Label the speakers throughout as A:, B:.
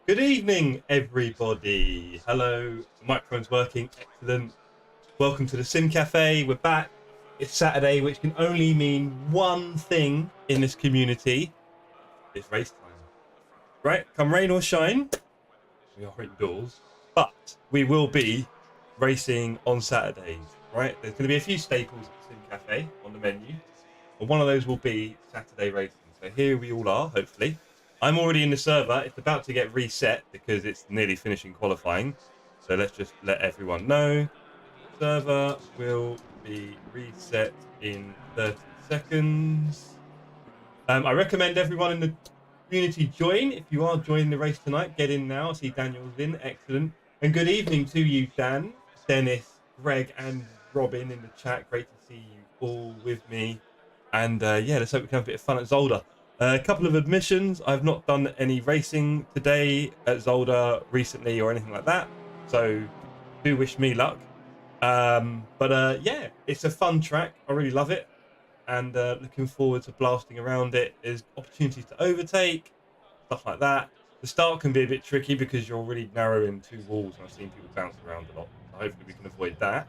A: Good evening, everybody. Hello, the microphone's working, excellent. Welcome to the Sim Cafe. We're back. It's Saturday, which can only mean one thing in this community. It's race time. Right? Come rain or shine, we are indoors, but we will be racing on Saturdays. Right? There's going to be a few staples at the Sim Cafe on the menu, and one of those will be Saturday racing. So here we all are, hopefully. I'm already in the server. It's about to get reset because it's nearly finishing qualifying. So let's just let everyone know. Server will be reset in 30 seconds. I recommend everyone in the community join. If you are joining the race tonight, get in now. I see Daniel's in. Excellent. And good evening to you, Dan, Dennis, Greg, and Robin in the chat. Great to see you all with me. And yeah, let's hope we can have a bit of fun at Zolder. A couple of admissions. I've not done any racing today at Zolder recently or anything like that. So do wish me luck. Yeah, it's a fun track. I really love it. And looking forward to blasting around it. There's opportunities to overtake, stuff like that. The start can be a bit tricky because you're really narrow in two walls, and I've seen people bounce around a lot. So hopefully we can avoid that.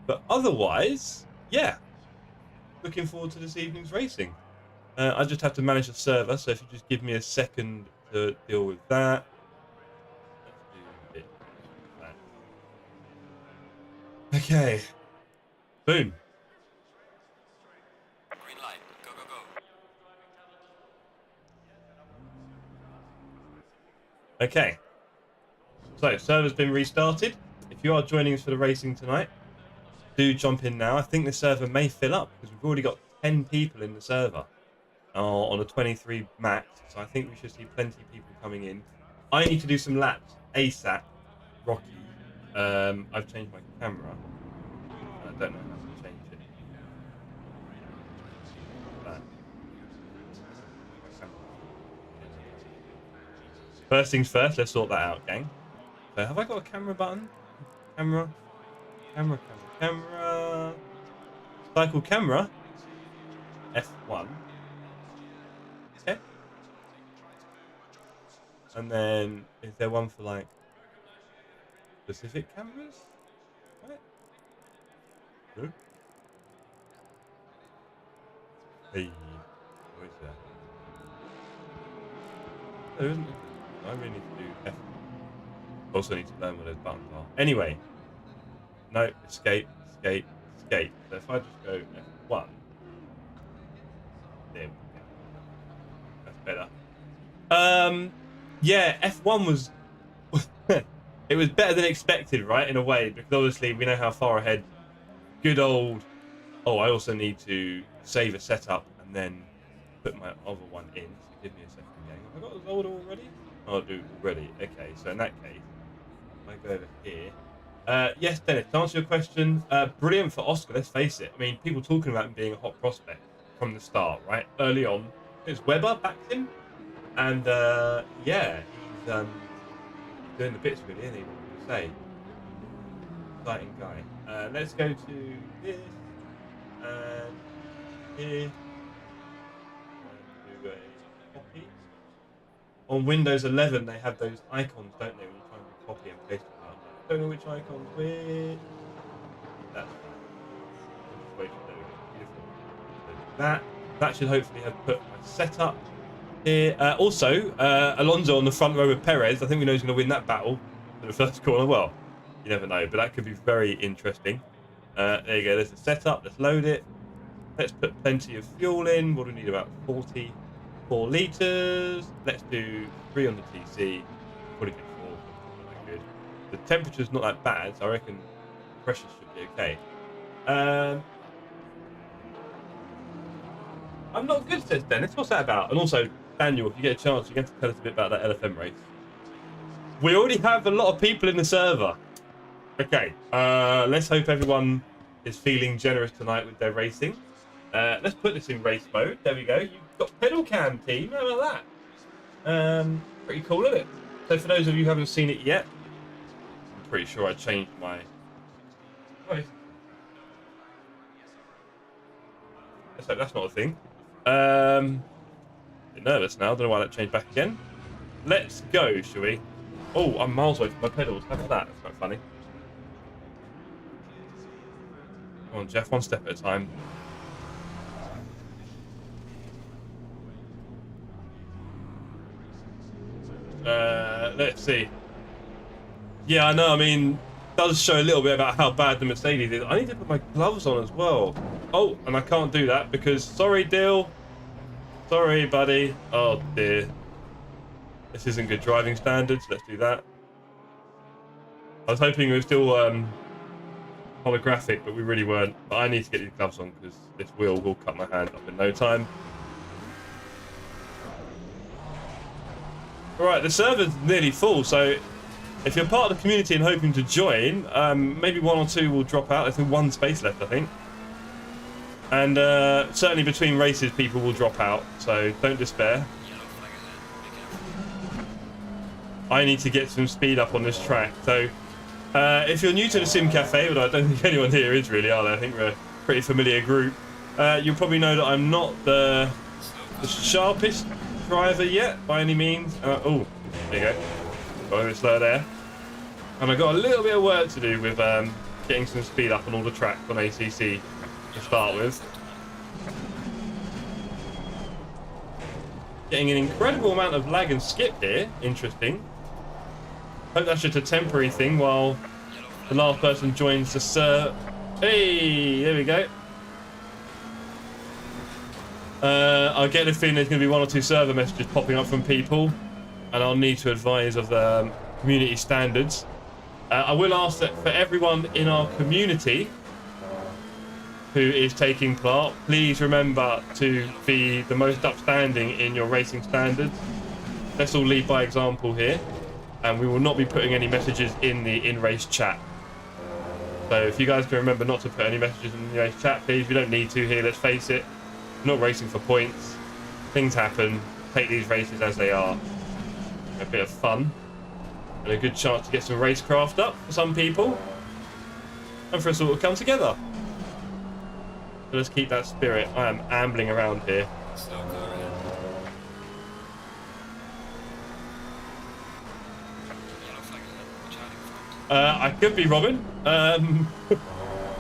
A: But otherwise, yeah, looking forward to this evening's racing. I just have to manage the server, so if you just give me a second to deal with that. Let's do a bit of that. Okay. Boom.
B: Green light. Go, go, go.
A: Okay. So, server's been restarted. If you are joining us for the racing tonight, do jump in now. I think the server may fill up because we've already got 10 people in the server on a 23 max. So I think we should see plenty of people coming in. I need to do some laps ASAP. Rocky. I've changed my camera. I don't know how to change it. First things first, let's sort that out, gang. So have I got a camera button? Camera. Cycle camera. F1. Okay. And then is there one for like specific cameras? What? No. Hey, what is that? There isn't. I really need to do F. Also need to learn what those buttons are. Anyway. No, escape. So if I just go F1. There we go. That's better. Yeah, F1 was it was better than expected, right? In a way, because obviously we know how far ahead good old I also need to save a setup and then put my other one in. So give me a second, gang. Have I got Zolder already? Oh, I do already. Okay, so in that case, I go over here. Yes, Dennis, to answer your question, brilliant for Oscar, let's face it. I mean, people talking about him being a hot prospect from the start, right? Early on, it was Weber backed him, and yeah, he's doing the bits really, isn't he? What would you say? Exciting guy. Let's go to this, and here, and do a copy. On Windows 11, they have those icons, don't they, when you try and do copy and paste them. I don't know which icons which. That's fine. Wait, there we go. Beautiful. That should hopefully have put my setup here. Also, Alonso on the front row with Perez. I think we know who's going to win that battle for the first corner. Well, you never know, but that could be very interesting. There you go. There's the setup. Let's load it. Let's put plenty of fuel in. What do we need? About 44 litres. Let's do 3 on the TC. Probably get 4. Not that good. The temperature's not that bad, so I reckon pressure should be okay. I'm not good, says Dennis. What's that about? And also, Daniel, if you get a chance, you're going to tell us a bit about that LFM race. We already have a lot of people in the server. Okay, let's hope everyone is feeling generous tonight with their racing. Let's put this in race mode. There we go. You've got pedal cam, team. How about that? Pretty cool, isn't it? So for those of you who haven't seen it yet, I'm pretty sure I changed my... Let's hope that's not a thing. A bit nervous now. Don't know why that changed back again. Let's go, shall we? Oh, I'm miles away from my pedals. How about that? That's quite funny. Come on, Jeff. One step at a time. Let's see. Yeah, I know. I mean, it does show a little bit about how bad the Mercedes is. I need to put my gloves on as well. Oh, and I can't do that because... Sorry, Dill. Sorry, buddy. Oh, dear. This isn't good driving standards. Let's do that. I was hoping it was still holographic, but we really weren't. But I need to get these gloves on because this wheel will cut my hand up in no time. Right, the server's nearly full, so if you're part of the community and hoping to join, maybe one or two will drop out. There's one space left, I think. And certainly between races, people will drop out, so don't despair. I need to get some speed up on this track. So if you're new to the Sim Cafe, but I don't think anyone here is really, are they? I think we're a pretty familiar group. You'll probably know that I'm not the sharpest driver yet by any means. Oh, there you go. Got a bit slow there. And I've got a little bit of work to do with getting some speed up on all the tracks on ACC to start with. Getting an incredible amount of lag and skip here. Interesting. Hope that's just a temporary thing while the last person joins the server. Hey, there we go. I get the feeling there's going to be one or two server messages popping up from people, and I'll need to advise of community standards. I will ask that for everyone in our community who is taking part, please remember to be the most upstanding in your racing standards. Let's all lead by example here, and we will not be putting any messages in the in-race chat. So if you guys can remember not to put any messages in the race chat, please. We don't need to here, let's face it. We're not racing for points. Things happen. Take these races as they are. A bit of fun. And a good chance to get some racecraft up for some people. And for us all to come together. So let's keep that spirit. I am ambling around here. I could be Robin.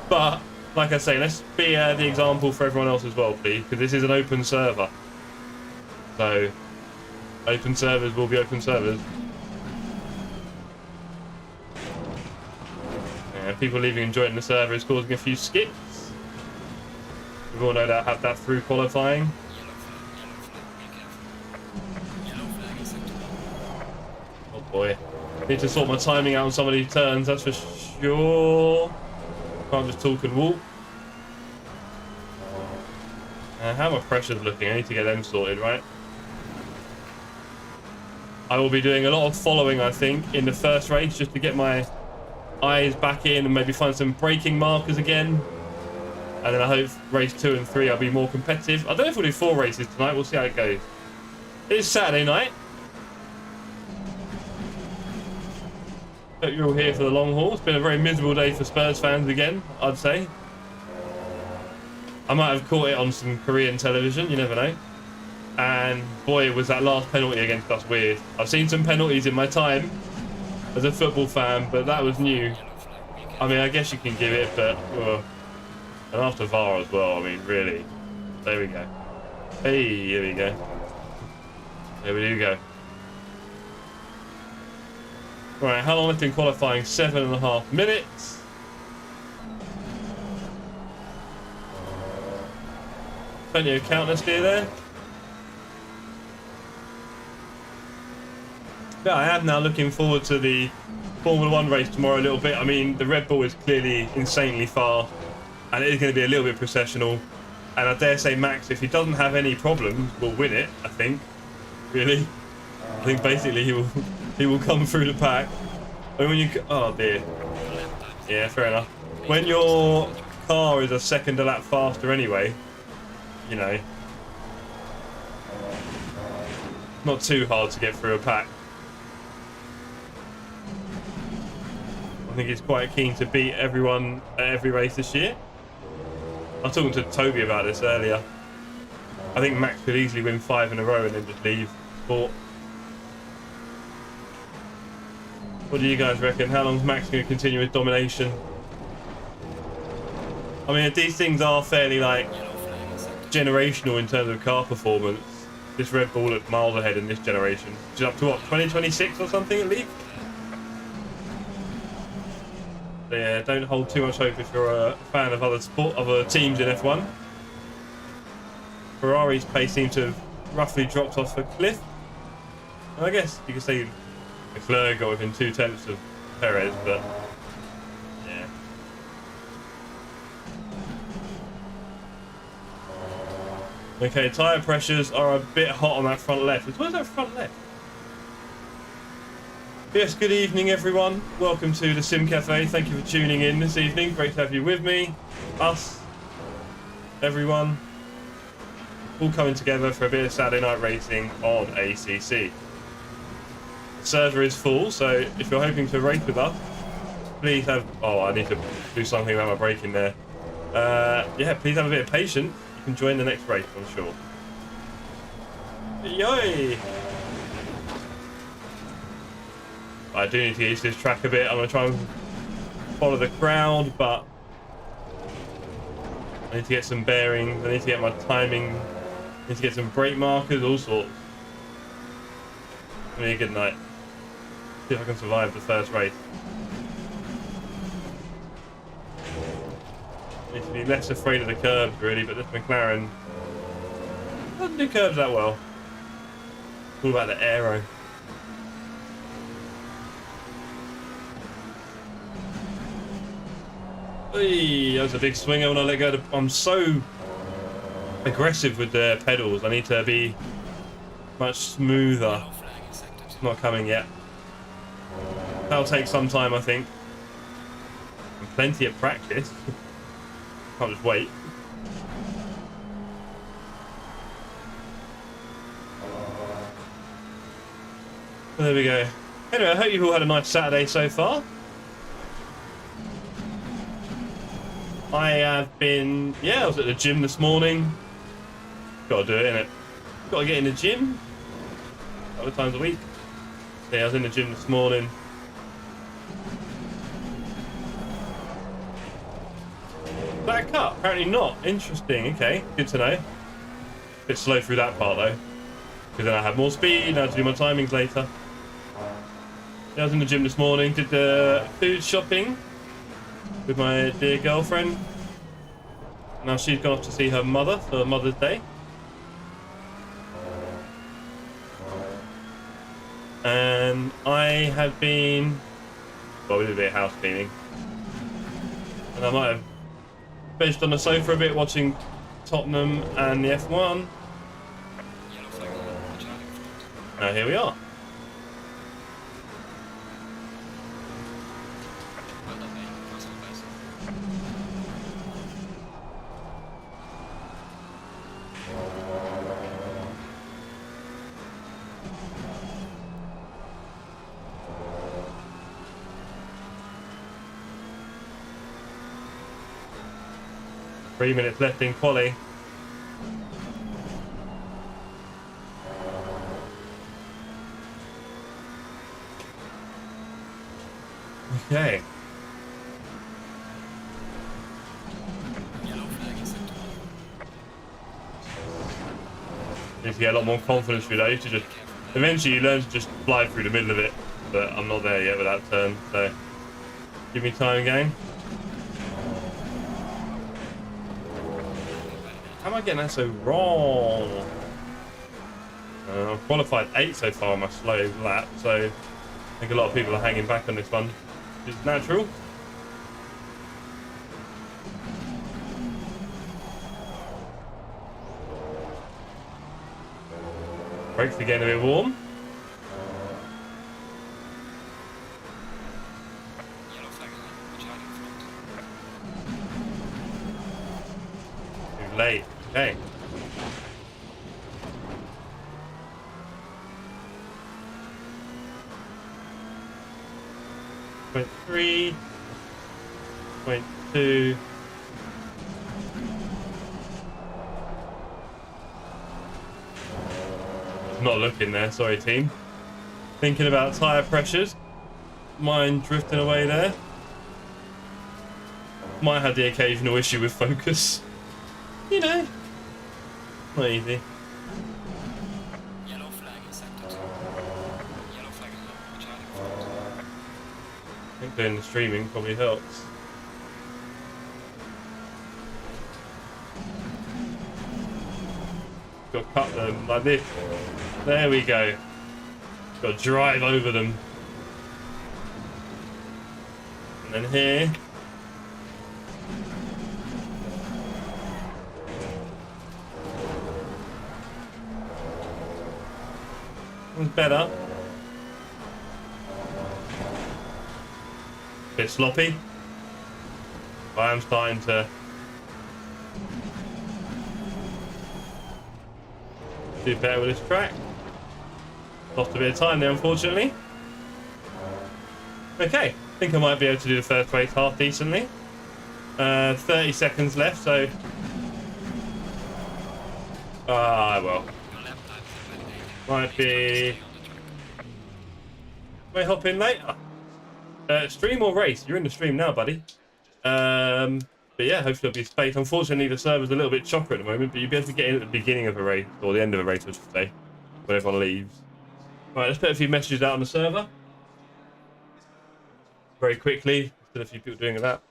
A: But like I say, let's be the example for everyone else as well, please, because this is an open server. So, open servers will be open servers. Yeah, people leaving and joining the server is causing a few skips. We've all no doubt had that through qualifying. Oh boy. Need to sort my timing out on some of these turns, that's for sure. Can't just talk and walk. How are my pressures looking? I need to get them sorted, right? I will be doing a lot of following, I think, in the first race, just to get my eyes back in and maybe find some braking markers again. And then I hope race 2 and 3 I'll be more competitive. I don't know if we'll do 4 races tonight, we'll see how it goes. It is Saturday night. Hope you're all here for the long haul. It's been a very miserable day for Spurs fans again, I'd say. I might have caught it on some Korean television, you never know. And boy, was that last penalty against us weird. I've seen some penalties in my time as a football fan, but that was new. I mean, I guess you can give it, but... and after VAR as well, I mean, really. There we go. Hey, here we go. There we do go. Right, how long left in qualifying? 7.5 minutes. Plenty of counter steer there. Yeah, I am now looking forward to the Formula 1 race tomorrow a little bit. I mean, the Red Bull is clearly insanely fast, and it is going to be a little bit processional. And I dare say Max, if he doesn't have any problems, will win it, I think. Really. I think basically he will come through the pack. And when you... Oh, dear. Yeah, fair enough. When your car is a second a lap faster anyway, you know, not too hard to get through a pack. I think he's quite keen to beat everyone at every race this year. I was talking to Toby about this earlier. I think Max could easily win 5 in a row and then just leave sport. What do you guys reckon? How long is Max going to continue his domination? I mean, these things are fairly, like, generational in terms of car performance. This Red Bull looked miles ahead in this generation. Which is up to, what, 2026 or something at least? So yeah, don't hold too much hope if you're a fan of other teams in F1. Ferrari's pace seems to have roughly dropped off a cliff. And I guess you could say Leclerc got within 2/10 of Perez, but yeah. Okay, tyre pressures are a bit hot on that front left. Where's that front left? Yes, good evening everyone. Welcome to the Sim Cafe. Thank you for tuning in this evening. Great to have you with me. Us, everyone, all coming together for a bit of Saturday night racing on ACC. The server is full, so if you're hoping to race with us, please have... Oh, I need to do something about my braking there. Yeah, please have a bit of patience. You can join the next race, I'm sure. Yay! I do need to get used to this track a bit. I'm going to try and follow the crowd, but I need to get some bearings. I need to get my timing. I need to get some brake markers, all sorts. It's going to be a good night. See if I can survive the first race. I need to be less afraid of the curbs, really, but this McLaren doesn't do curbs that well. It's all about the aero. Hey, that was a big swinger when I let go. I'm so aggressive with the pedals. I need to be much smoother. It's not coming yet. That'll take some time, I think. And plenty of practice. Can't just wait. There we go. Anyway, I hope you've all had a nice Saturday so far. I have been, I was at the gym this morning. Gotta do it, innit? Gotta get in the gym a couple of times a week. So yeah, I was in the gym this morning. That cut? Apparently not. Interesting, okay. Good to know. Bit slow through that part though. Because then I had more speed and I had to do my timings later. Yeah, I was in the gym this morning, did the food shopping with my dear girlfriend. Now she's gone off to see her mother for Mother's Day. And I have been... Well, we did a bit of house cleaning. And I might have vegged on the sofa a bit watching Tottenham and the F1. Now here we are. 3 minutes left in quali. Okay. Need to get a lot more confidence through that. You just eventually you learn to just fly through the middle of it, but I'm not there yet with that turn. So give me time, gang. How am I getting that so wrong? I've qualified 8 so far on my slow lap, so I think a lot of people are hanging back on this one. It's natural. Brakes are getting a bit warm. Too late. Okay. Point 3. Point 2. Not looking there, sorry team. Thinking about tyre pressures. Mine drifting away there. Might have the occasional issue with focus. You know, not easy.
B: Yellow flag accepted. Yellow flag is charging front.
A: I think doing the streaming probably helps. Got to cut them like this. There we go. Got to drive over them. And then here. One's better. Bit sloppy. I am starting to do better with this track. Lost a bit of time there, unfortunately. Okay, I think I might be able to do the first race half decently. 30 seconds left, so... well. Might be... May hop in later. Stream or race? You're in the stream now, buddy. But yeah, hopefully there'll be space. Unfortunately, the server's a little bit chocker at the moment, but you'll be able to get in at the beginning of a race, or the end of a race, I should say, when everyone leaves. Right, let's put a few messages out on the server. Very quickly. Still a few people doing that.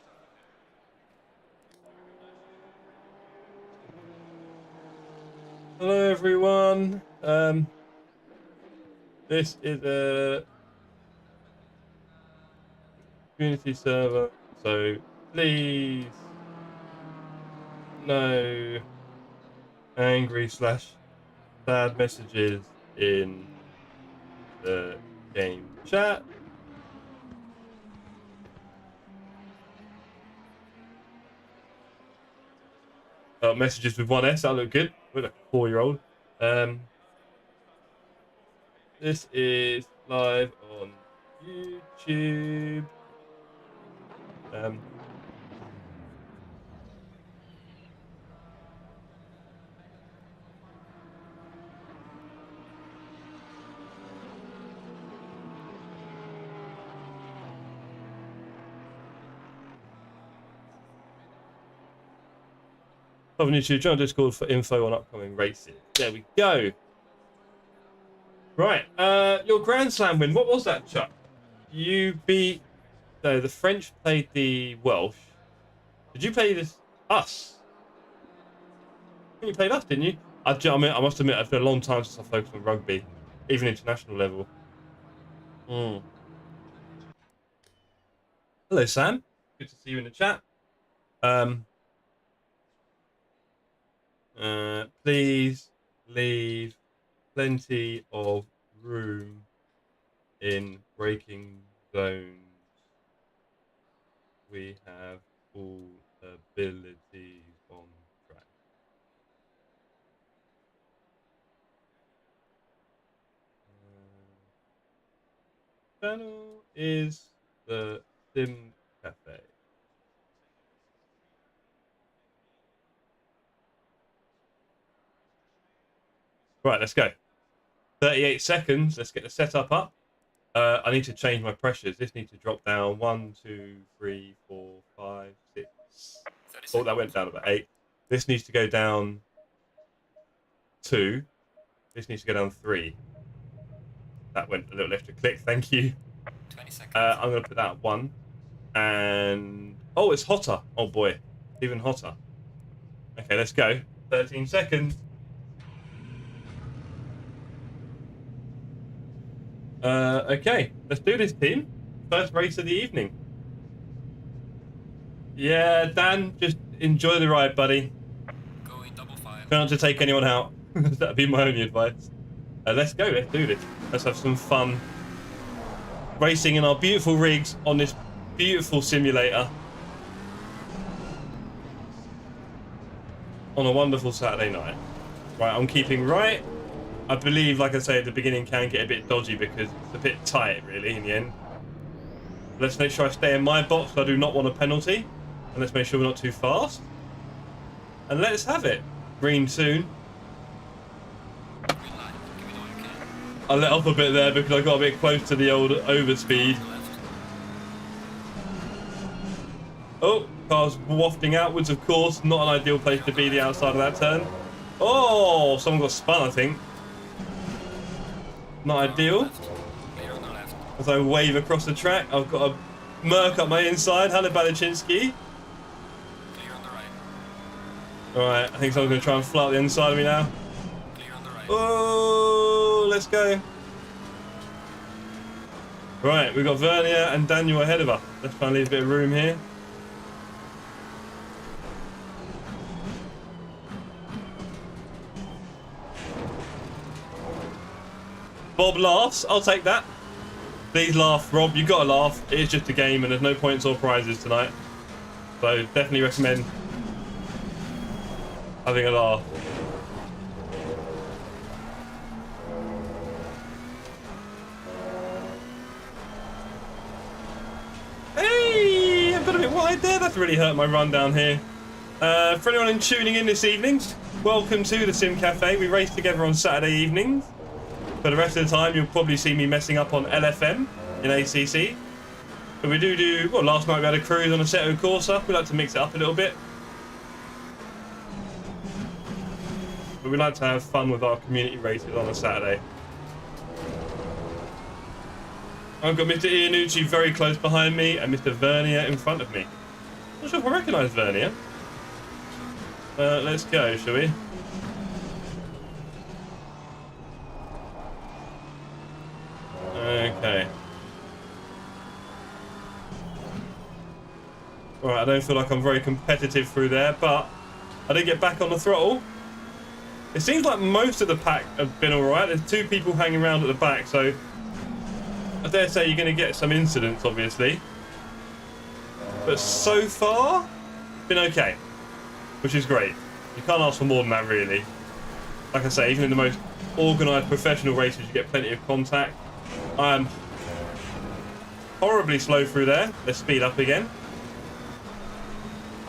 A: Hello, everyone. This is a community server, so please no angry / sad messages in the game chat. Messages with one S, that look good. We're like a 4-year-old. This is live on YouTube. On YouTube, join Discord for info on upcoming races. There we go. Right, your Grand Slam win. What was that, Chuck? You beat... No, the French played the Welsh. Did you play this? Us? You played us, didn't you? I must admit, it's been a long time since I focused on rugby, even international level. Hello, Sam. Good to see you in the chat. Please leave plenty of room in braking zones. We have all abilities on track. Channel is the Sim Cafe. Right, let's go. 38 seconds. Let's get the setup up. I need to change my pressures. This needs to drop down 1, 2, 3, 4, 5, 6. Oh, that went down about 8. This needs to go down 2. This needs to go down 3. That went a little extra click. Thank you.
B: 20 seconds.
A: I'm going to put that at 1. And... oh, it's hotter. Oh, boy. Even hotter. Okay, let's go. 13 seconds. Okay, let's do this, team. First race of the evening. Yeah, Dan, just enjoy the ride, buddy.
B: Go in double file.
A: Try not to take anyone out. That'd be my only advice. Let's go, let's do this. Let's have some fun racing in our beautiful rigs on this beautiful simulator on a wonderful Saturday night. Right, I'm keeping right. I believe, like I say at the beginning, can get a bit dodgy because it's a bit tight, really, in the end. Let's make sure I stay in my box. I do not want a penalty. And let's make sure we're not too fast. And let's have it. Green soon. I let off a bit there because I got a bit close to the old overspeed. Oh, car's wafting outwards, of course. Not an ideal place to be, the outside of that turn. Oh, someone got spun, I think. Not ideal. As I wave across the track, I've got a Merc up my inside. Hello, Balachinsky. Alright, I think someone's going to try and fly out the inside of me now. Oh, let's go. Right, we've got Vernier and Daniel ahead of us. Let's try and leave a bit of room here. Bob laughs. I'll take that. Please laugh, Rob. You gotta laugh. It is just a game, and there's no points or prizes tonight. So definitely recommend having a laugh. Hey, I've got a bit wide there. That's really hurt my run down here. For anyone tuning in this evening, welcome to the Sim Cafe. We race together on Saturday evenings. For the rest of the time, you'll probably see me messing up on LFM in ACC. But we do, well, last night we had a cruise on Assetto Corsa. We like to mix it up a little bit. But we like to have fun with our community races on a Saturday. I've got Mr. Iannucci very close behind me and Mr. Vernier in front of me. Not sure if I recognise Vernier. Let's go, shall we? Okay. Alright, I don't feel like I'm very competitive through there, but I did get back on the throttle. It seems like most of the pack have been alright. There's two people hanging around at the back, so I dare say you're going to get some incidents, obviously. But so far, been okay, which is great. You can't ask for more than that, really. Like I say, even in the most organised professional races, you get plenty of contact. I'm horribly slow through there. Let's speed up again.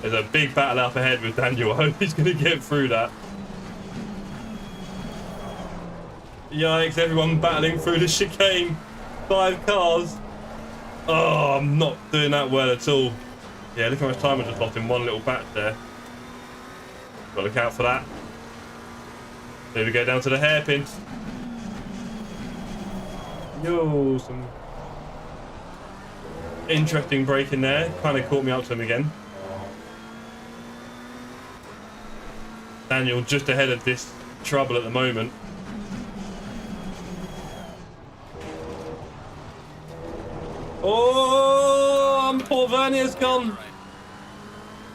A: There's a big battle up ahead with Daniel. I hope he's going to get through that. Yikes, everyone battling through the chicane. 5 cars. Oh, I'm not doing that well at all. Yeah, look how much time I just lost in one little batch there. Got to look out for that. Here we go down to the hairpin. Yo, some interesting braking there. Kind of caught me up to him again. Daniel just ahead of this trouble at the moment. Oh, poor Vernier's gone.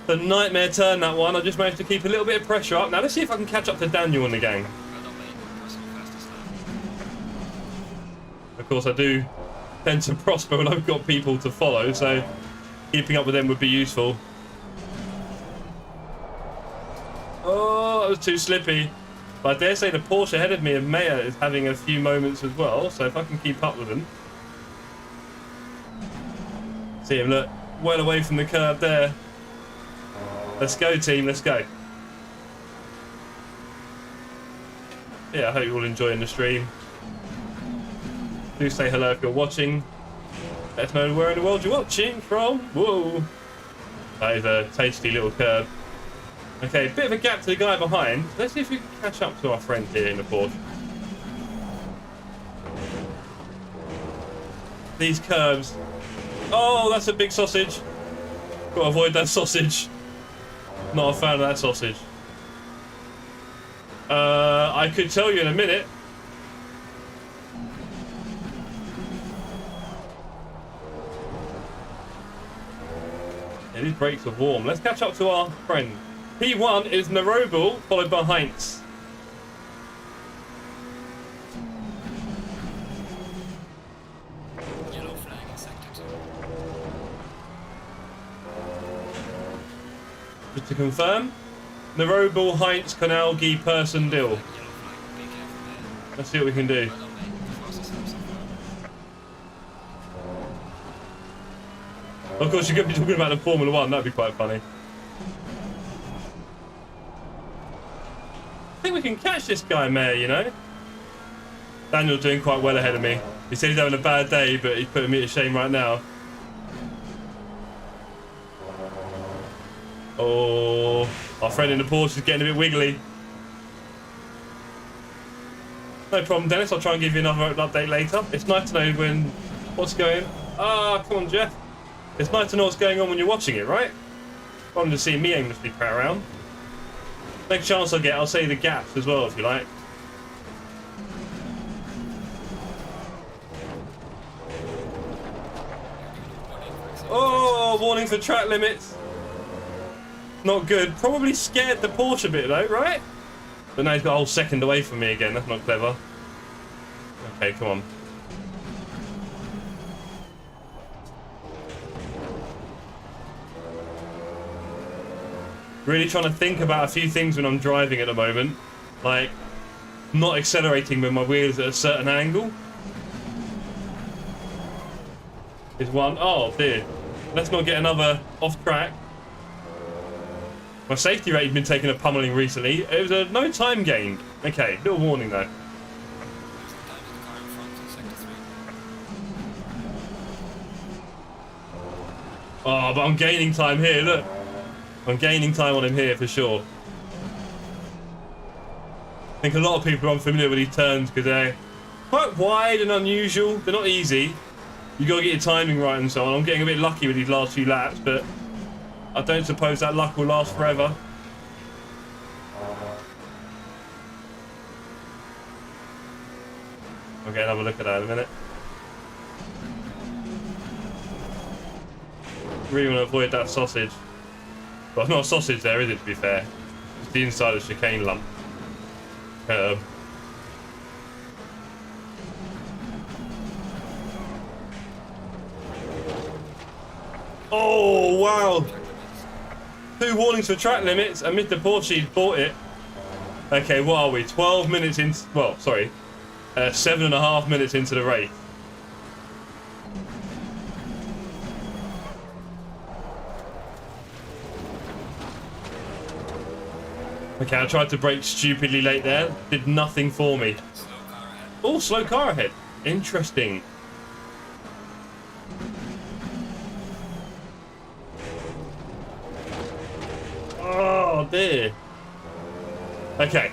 A: The nightmare turn, that one. I just managed to keep a little bit of pressure up. Now let's see if I can catch up to Daniel in the gang. Of course, I do tend to prosper when I've got people to follow, so keeping up with them would be useful. Oh, that was too slippy. But I dare say the Porsche ahead of me and Maya is having a few moments as well, so if I can keep up with them. See him, look, well away from the curb there. Let's go, team, let's go. Yeah, I hope you're all enjoying the stream. Do say hello if you're watching. Let us know where in the world you're watching from. Whoa. That is a tasty little curb. Okay, bit of a gap to the guy behind. Let's see if we can catch up to our friend here in the Porsche. These curbs. Oh, that's a big sausage. Got to avoid that sausage. Not a fan of that sausage. I could tell you in a minute. Yeah, these brakes are warm. Let's catch up to our friend. P1 is Narobel, followed by Heinz.
B: Yellow flag accepted.
A: Just to confirm, Narobel, Heinz, Konalgi, Person, Dill.
B: Yellow flag, be careful there.
A: Let's see what we can do.
B: Well done, mate. Fastest lap so far.
A: Of course, you could be talking about the Formula 1, that'd be quite funny. I think we can catch this guy, Mayor, you know? Daniel's doing quite well ahead of me. He said he's having a bad day, but he's putting me to shame right now. Oh, our friend in the Porsche is getting a bit wiggly. No problem, Dennis. I'll try and give you another update later. It's nice to know what's going on. Ah, come on, Jeff. It's nice to know what's going on when you're watching it, right? Rather than seeing me aimlessly pat around. Next chance I get, I'll say the gaps as well, if you like. Oh, warning for track limits. Not good. Probably scared the Porsche a bit though, right? But now he's got a whole second away from me again. That's not clever. Okay, come on. Really trying to think about a few things when I'm driving at the moment. Like, not accelerating when my wheels at a certain angle. Is one. Oh, dear. Let's not get another off track. My safety rate's been taking a pummeling recently. It was a no time gain. Okay, little warning though. Oh, but I'm gaining time here, look. I'm gaining time on him here for sure. I think a lot of people are unfamiliar with these turns because they're quite wide and unusual. They're not easy. You got to get your timing right and so on. I'm getting a bit lucky with these last few laps, but I don't suppose that luck will last forever. I'll get another look at that in a minute. Really want to avoid that sausage. Well, not a sausage there, is it, to be fair? It's the inside of the chicane lump. Oh, wow! 2 warnings for track limits, and Mr. Porsche bought it. Okay, what are we? 12 minutes in... Well, sorry. 7.5 minutes into the race. Okay, I tried to brake stupidly late there. Did nothing for me. Oh, slow car ahead. Interesting. Oh, dear. Okay.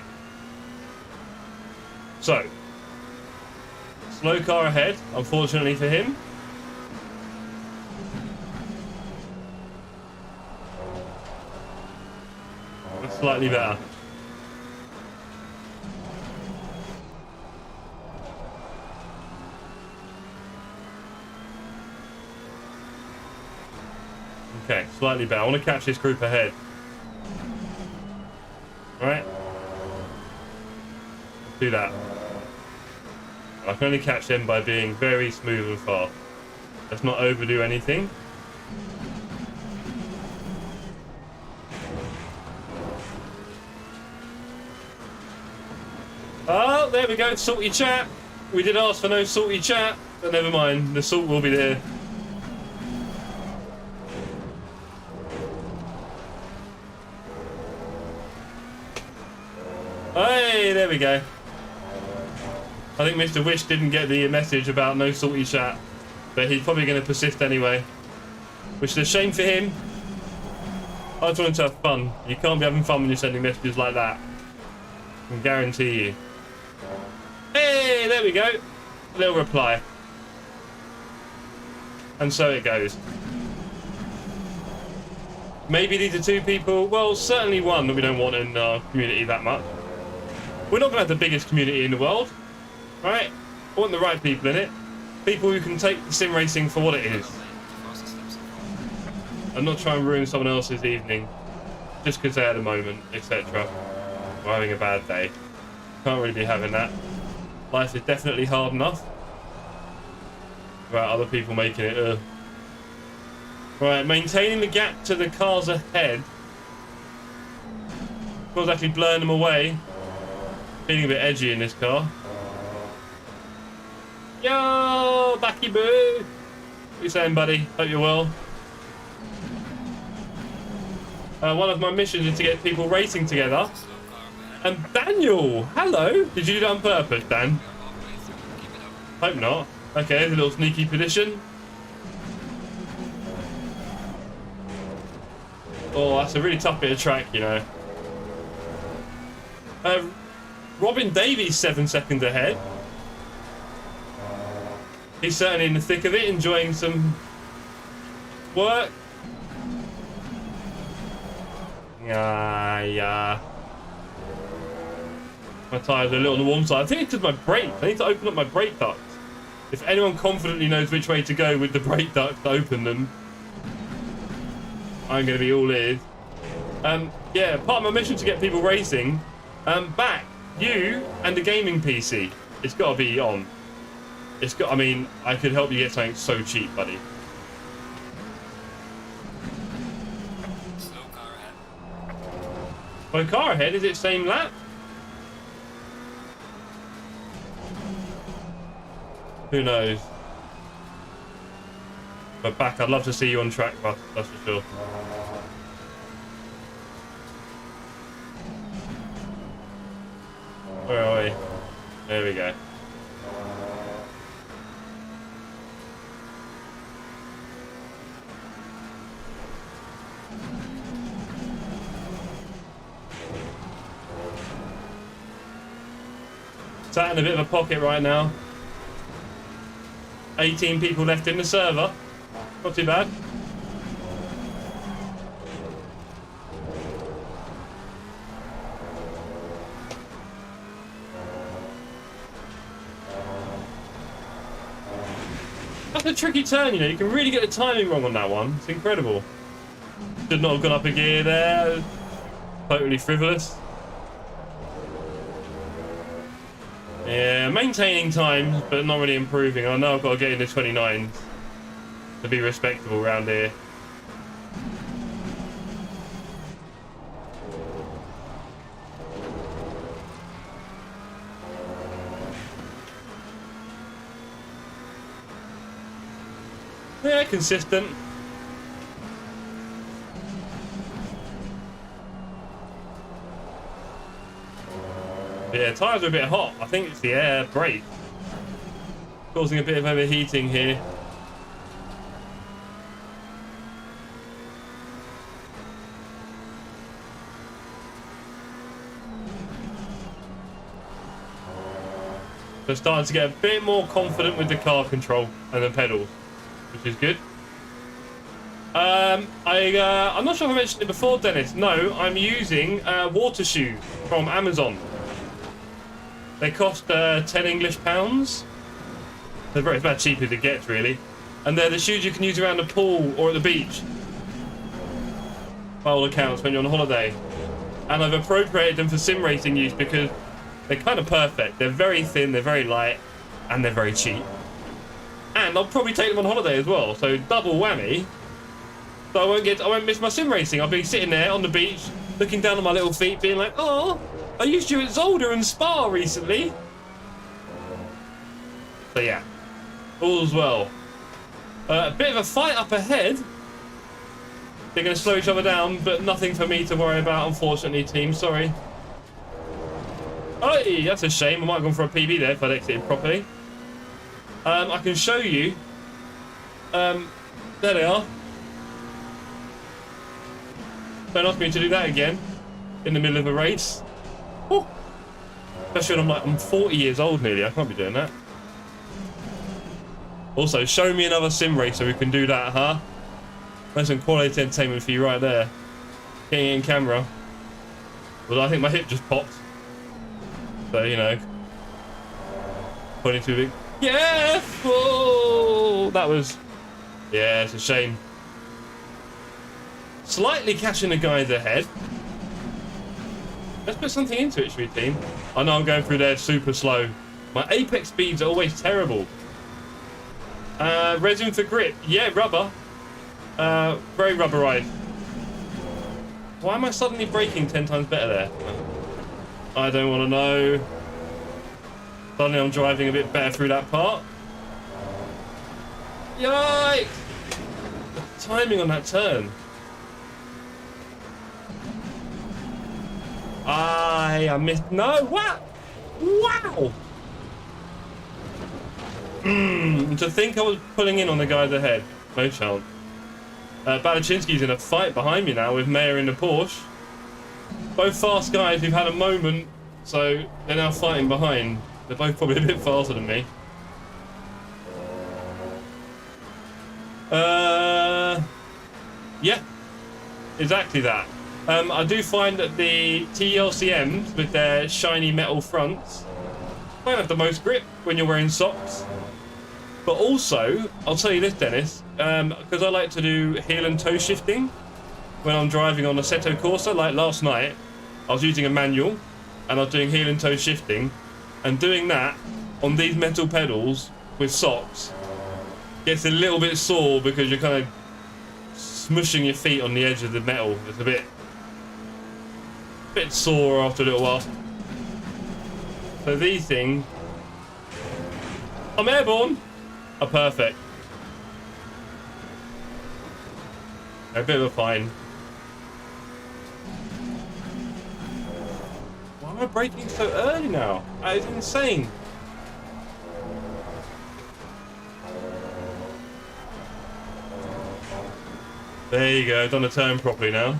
A: So. Slow car ahead, unfortunately for him. That's slightly better. Okay, slightly better. I want to catch this group ahead. Alright. Let's do that. I can only catch them by being very smooth and fast. Let's not overdo anything. Oh, there we go, salty chat. We did ask for no salty chat, but never mind, the salt will be there. Hey, there we go. I think Mr. Wish didn't get the message about no salty chat, but he's probably going to persist anyway, which is a shame for him. I just want to have fun. You can't be having fun when you're sending messages like that. I can guarantee you. Hey, there we go. A little reply. And so it goes. Maybe these are 2 people. Well, certainly one that we don't want in our community that much. We're not going to have the biggest community in the world. Right? I want the right people in it. People who can take the sim racing for what it is. And not try and ruin someone else's evening just because they're at the moment, etc. Or having a bad day. Can't really be having that. Life is definitely hard enough without other people making it. Right, maintaining the gap to the cars ahead. Of course, actually blurring them away. Feeling a bit edgy in this car. Yo, Backy Boo! What you saying, buddy? Hope you're well. One of my missions is to get people racing together. And Daniel, hello! Did you do that on purpose, Dan? Hope not. Okay, there's a little sneaky position. Oh, that's a really tough bit of track, you know. Robin Davies 7 seconds ahead. He's certainly in the thick of it, enjoying some work. Yeah. My tyres are a little on the warm side. I think it's because my brakes. I need to open up my brake ducts. If anyone confidently knows which way to go with the brake ducts to open them, I'm going to be all ears. Yeah, part of my mission to get people racing. Back, you and the gaming PC. It's got to be on. It's got. I mean, I could help you get something so cheap, buddy. My car ahead, is it same lap? Who knows? But back, I'd love to see you on track, but that's for sure. Where are we? There we go. Sat in a bit of a pocket right now. 18 people left in the server. Not too bad. That's a tricky turn, you know. You can really get the timing wrong on that one. It's incredible. Should not have gone up a gear there. Totally frivolous. Yeah, maintaining times, but not really improving. I know I've got to get into 29s to be respectable around here. Yeah, consistent. Yeah, tyres are a bit hot. I think it's the air brake causing a bit of overheating here. So starting to get a bit more confident with the car control and the pedals, which is good. I'm not sure if I mentioned it before, Dennis. No, I'm using water shoes from Amazon. They cost 10 English pounds. They're very about cheap as it gets, really. And they're the shoes you can use around the pool or at the beach, by all accounts, when you're on holiday. And I've appropriated them for sim racing use because they're kind of perfect. They're very thin, they're very light, and they're very cheap. And I'll probably take them on holiday as well, so double whammy. So I won't miss my sim racing. I'll be sitting there on the beach, looking down on my little feet, being like, oh, I used you at Zolder and Spa recently. So yeah, all's well. A bit of a fight up ahead. They're going to slow each other down, but nothing for me to worry about, unfortunately, team. Sorry. Oh, that's a shame. I might have gone for a PB there if I'd exited properly. I can show you. There they are. Don't ask me to do that again in the middle of a race. Oh. Especially when I'm 40 years old nearly. I can't be doing that. Also, show me another sim racer who can do that, huh? That's some quality entertainment for you right there. Getting it in camera. Well, I think my hip just popped. So, you know. Pointing too big. Yeah! Oh, that was... Yeah, it's a shame. Slightly catching the guys ahead. Let's put something into it, should we, team? I know I'm going through there super slow. My apex speeds are always terrible. Resin for grip. Yeah, rubber. Very rubberized. Why am I suddenly braking 10 times better there? I don't want to know. Suddenly I'm driving a bit better through that part. Yikes! The timing on that turn. I missed. No, what? Wow! To think I was pulling in on the guys ahead. No chance. Balachinsky's in a fight behind me now with Mayer in the Porsche. Both fast guys who've had a moment, so they're now fighting behind. They're both probably a bit faster than me. Yeah, exactly that. I do find that the T-LCMs with their shiny metal fronts don't have the most grip when you're wearing socks. But also, I'll tell you this, Dennis, because I like to do heel and toe shifting when I'm driving on Assetto Corsa. Like last night, I was using a manual and I was doing heel and toe shifting, and doing that on these metal pedals with socks gets a little bit sore because you're kind of smushing your feet on the edge of the metal. It's a bit bit sore after a little while. So these things, I'm airborne, are perfect. A bit of a fine. Why am I braking so early now? That is insane. There you go, done the turn properly now.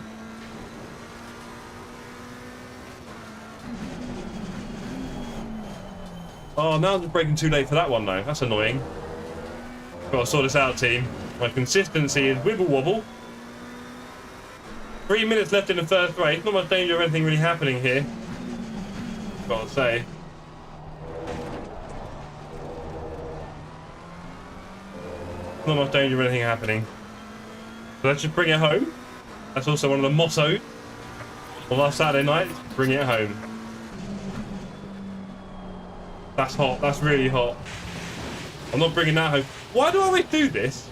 A: Oh, now I'm just braking too late for that one though. That's annoying. Gotta sort this out, team. My consistency is wibble wobble. 3 minutes left in the first race. Not much danger of anything really happening here. Gotta say. Not much danger of anything happening. So let's just bring it home. That's also one of the mottos of our Saturday night. Bring it home. That's hot. That's really hot. I'm not bringing that home. Why do I always do this?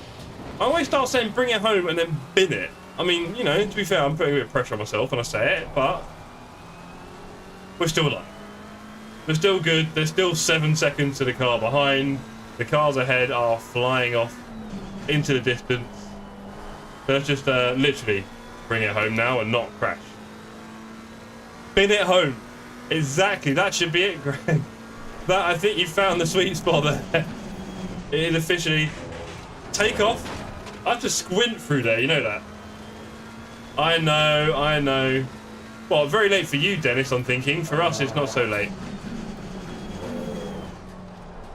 A: I always start saying bring it home and then bin it. I mean, you know, to be fair, I'm putting a bit of pressure on myself when I say it, but we're still alive. We're still good. There's still 7 seconds to the car behind. The cars ahead are flying off into the distance. So let's just literally bring it home now and not crash. Bin it home. Exactly. That should be it, Greg. That, I think you found the sweet spot there. It is officially take off. I have to squint through there, you know that. I know. Well, very late for you, Dennis, I'm thinking. For us, it's not so late.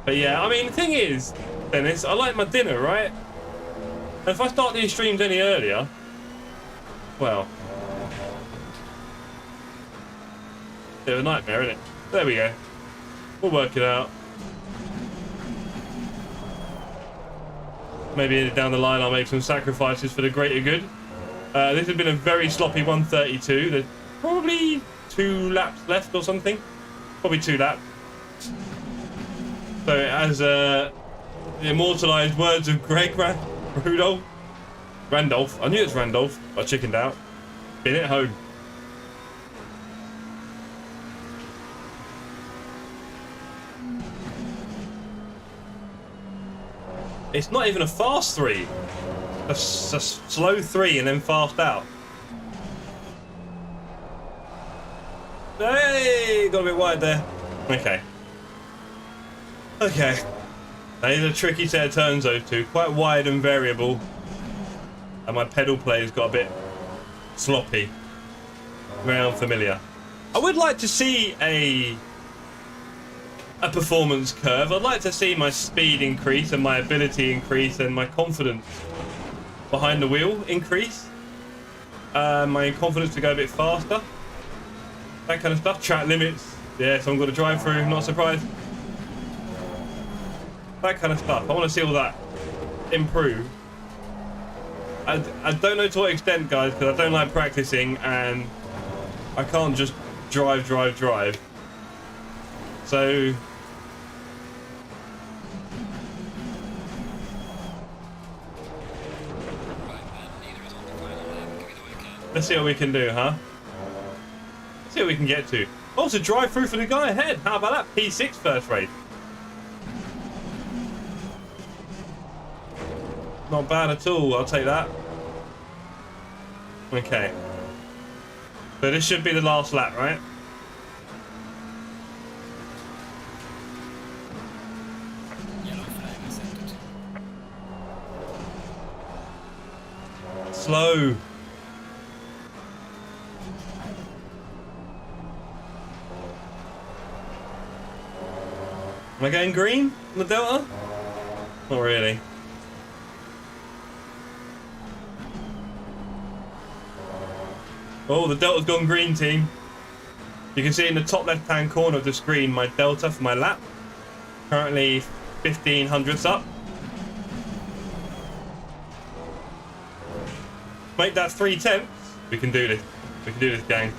A: But yeah, I mean, the thing is, Dennis, I like my dinner, right? And if I start these streams any earlier, well, bit of a nightmare, isn't it? There we go. We'll work it out. Maybe down the line I'll make some sacrifices for the greater good. This has been a very sloppy 132. There's probably 2 laps left or something. Probably 2 laps. So as the immortalised words of Greg Randolph. I knew it was Randolph, but I chickened out. Bin it home. It's not even a fast 3. A slow 3 and then fast out. Hey, got a bit wide there. Okay. Okay. That is a tricky set of turns, those two. Quite wide and variable. And my pedal play's got a bit sloppy. Very unfamiliar. I would like to see a performance curve. I'd like to see my speed increase and my ability increase and my confidence behind the wheel increase. My confidence to go a bit faster. That kind of stuff. Track limits. Yeah, someone got a drive through, not surprised. That kind of stuff. I want to see all that improve. I don't know to what extent, guys, because I don't like practicing and I can't just drive. So let's see what we can do, huh? Let's see what we can get to. Oh, it's a drive through for the guy ahead. How about that? P6 first race. Not bad at all. I'll take that. Okay. So this should be the last lap, right? Slow. Am I going green on the Delta? Not really. Oh, the Delta's gone green, team. You can see in the top left-hand corner of the screen my Delta for my lap. Currently 1500ths up. Make that 3/10. We can do this. We can do this, gang.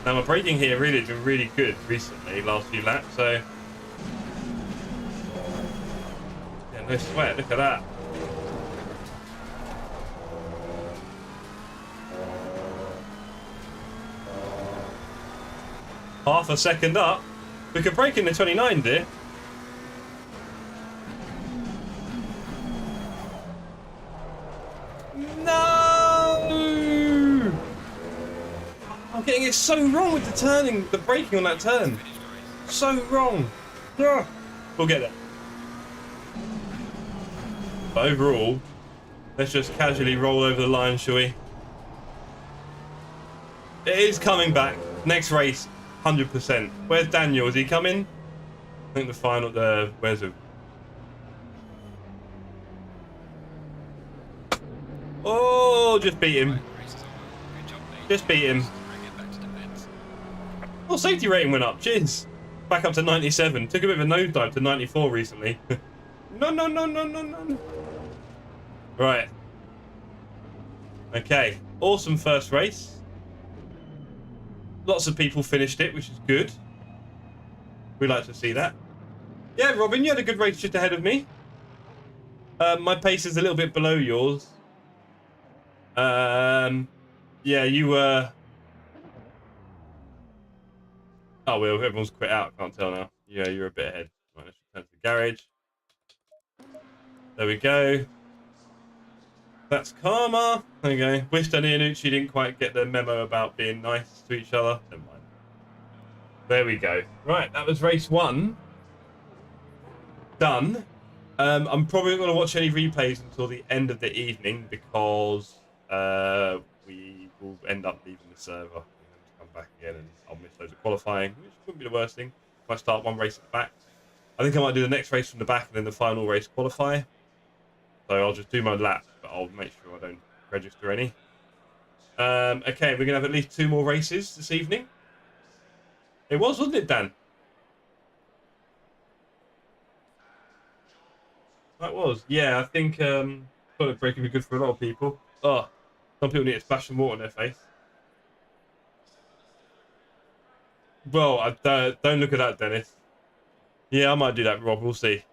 A: Now my braking here really has been really good recently, last few laps, so yeah, no sweat, look at that. Half a second up. We could break into 29, dear. No! I'm getting it so wrong with the turning, the braking on that turn. So wrong. Ugh. We'll get there. But overall, let's just casually roll over the line, shall we? It is coming back. Next race, 100%. Where's Daniel? Is he coming? I think the final. Where's it? Oh, just beat him. Just beat him. Oh, safety rating went up. Cheers. Back up to 97. Took a bit of a nosedive to 94 recently. No. Right. Okay. Awesome first race. Lots of people finished it, which is good. We like to see that. Yeah, Robin, you had a good race just ahead of me. My pace is a little bit below yours. Yeah, you were... Oh, well, everyone's quit out. I can't tell now. Yeah, you're a bit ahead. Right, let's return to the garage. There we go. That's karma. There you go. Wish Danny and Uchi didn't quite get the memo about being nice to each other. Never mind. There we go. Right, that was race 1. Done. I'm probably not going to watch any replays until the end of the evening because we will end up leaving the server. We'll have to come back again and I'll miss loads of qualifying, which wouldn't be the worst thing if I start one race at the back. I think I might do the next race from the back and then the final race qualify. So I'll just do my laps, but I'll make sure I don't register any. Okay, we're going to have at least 2 more races this evening. It was, wasn't it, Dan? That was. Yeah, I think toilet break would be good for a lot of people. Oh, some people need to splash some water in their face. Well, don't look at that, Dennis. Yeah, I might do that, Rob. We'll see.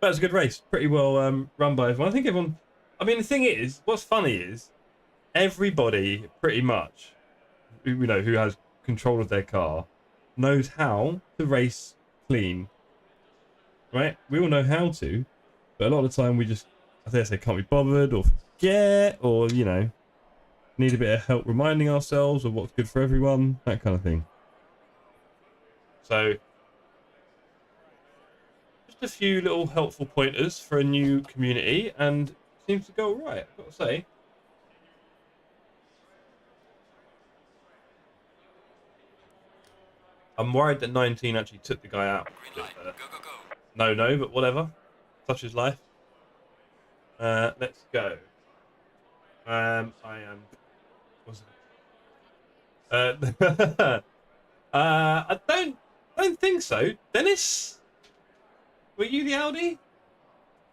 A: That was a good race. Pretty well run by everyone. I think everyone... I mean, the thing is, what's funny is everybody pretty much, you know, who has control of their car knows how to race clean. Right? We all know how to, but a lot of the time we just, I think I say, can't be bothered or forget or, you know, need a bit of help reminding ourselves of what's good for everyone, that kind of thing. So... a few little helpful pointers for a new community and it seems to go all right, I've got to say. I'm worried that 19 actually took the guy out.
B: Green light. Go.
A: No, but whatever. Such is life. Let's go. I am... What's it? I don't think so. Dennis? Were you the Audi?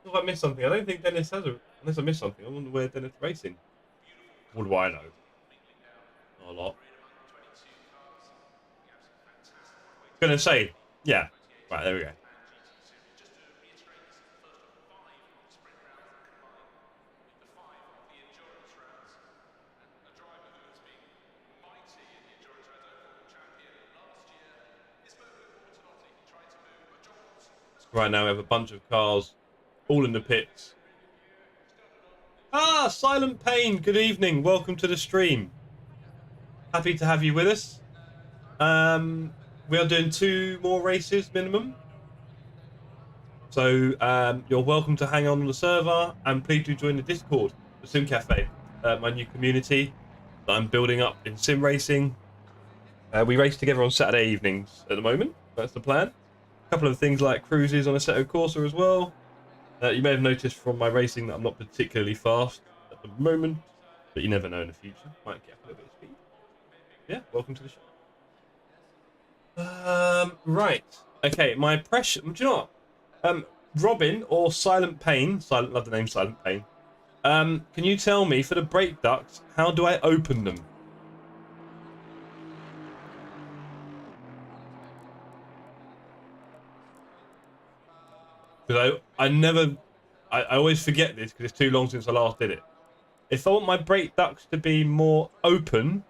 A: Or have I missed something? I don't think Dennis has a... Unless I missed something. I wonder where Dennis is racing. What do I know? Not a lot. Gonna say, yeah. Right, there we go. Right now we have a bunch of cars all in the pits. Ah, Silent Pain, good evening. Welcome to the stream. Happy to have you with us. We are doing 2 more races minimum. So you're welcome to hang on the server and please do join the Discord, the Sim Cafe, my new community that I'm building up in sim racing. We race together on Saturday evenings at the moment. That's the plan. A couple of things like cruises on Assetto Corsa as well. You may have noticed from my racing that I'm not particularly fast at the moment, but you never know in the future. Might get a little bit of speed. Yeah, welcome to the show. Right. Okay, my pressure... Do you know what? Robin or Silent Pain... Love the name Silent Pain. Can you tell me, for the brake ducts, how do I open them? Because I always forget this because it's too long since I last did it. If I want my brake ducts to be more open,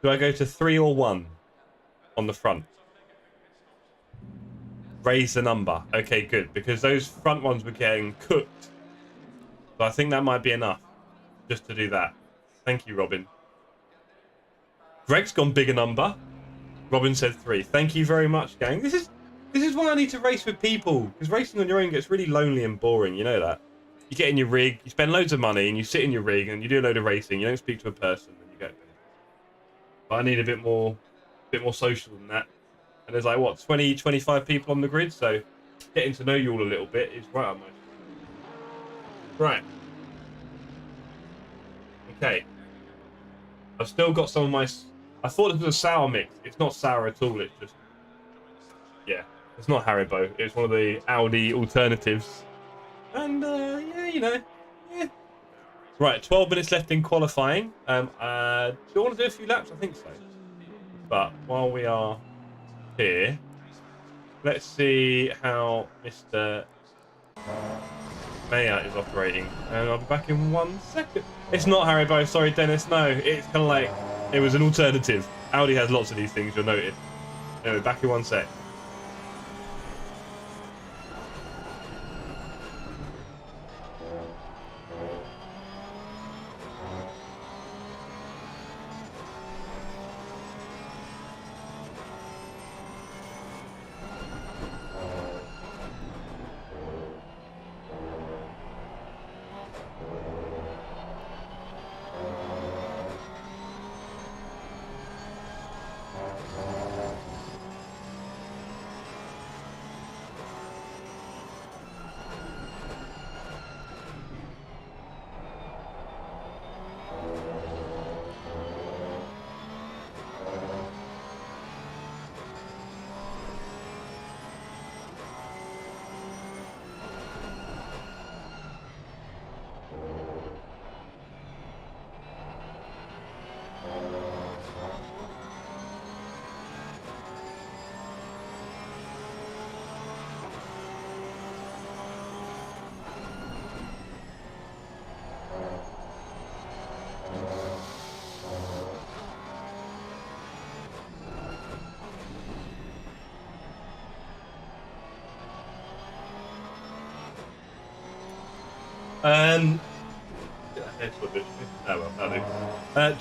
A: Do I go to 3 or 1 on the front? Raise the number. Okay, good, because those front ones were getting cooked. So I think that might be enough just to do that. Thank you, Robin. Greg's gone bigger number. Robin said 3. Thank you very much, gang. This is why I need to race with people, because racing on your own gets really lonely and boring. You know that. You get in your rig, you spend loads of money, and you sit in your rig and you do a load of racing. You don't speak to a person, and you go. But I need a bit more social than that. And there's like what 20, 25 people on the grid, so getting to know you all a little bit is right up my street. Right. Okay. I've still got some of my. I thought this was a sour mix. It's not sour at all. It's just, yeah, it's not Haribo. It's one of the Audi alternatives. And yeah, you know, yeah. Right, 12 minutes left in qualifying. Do you want to do a few laps? I think so. But while we are here, let's see how Mr. Maya is operating. And I'll be back in 1 second. It's not Haribo, sorry Dennis, no. It's kind of like, it was an alternative. Audi has lots of these things, you'll notice. Anyway, back in 1 sec.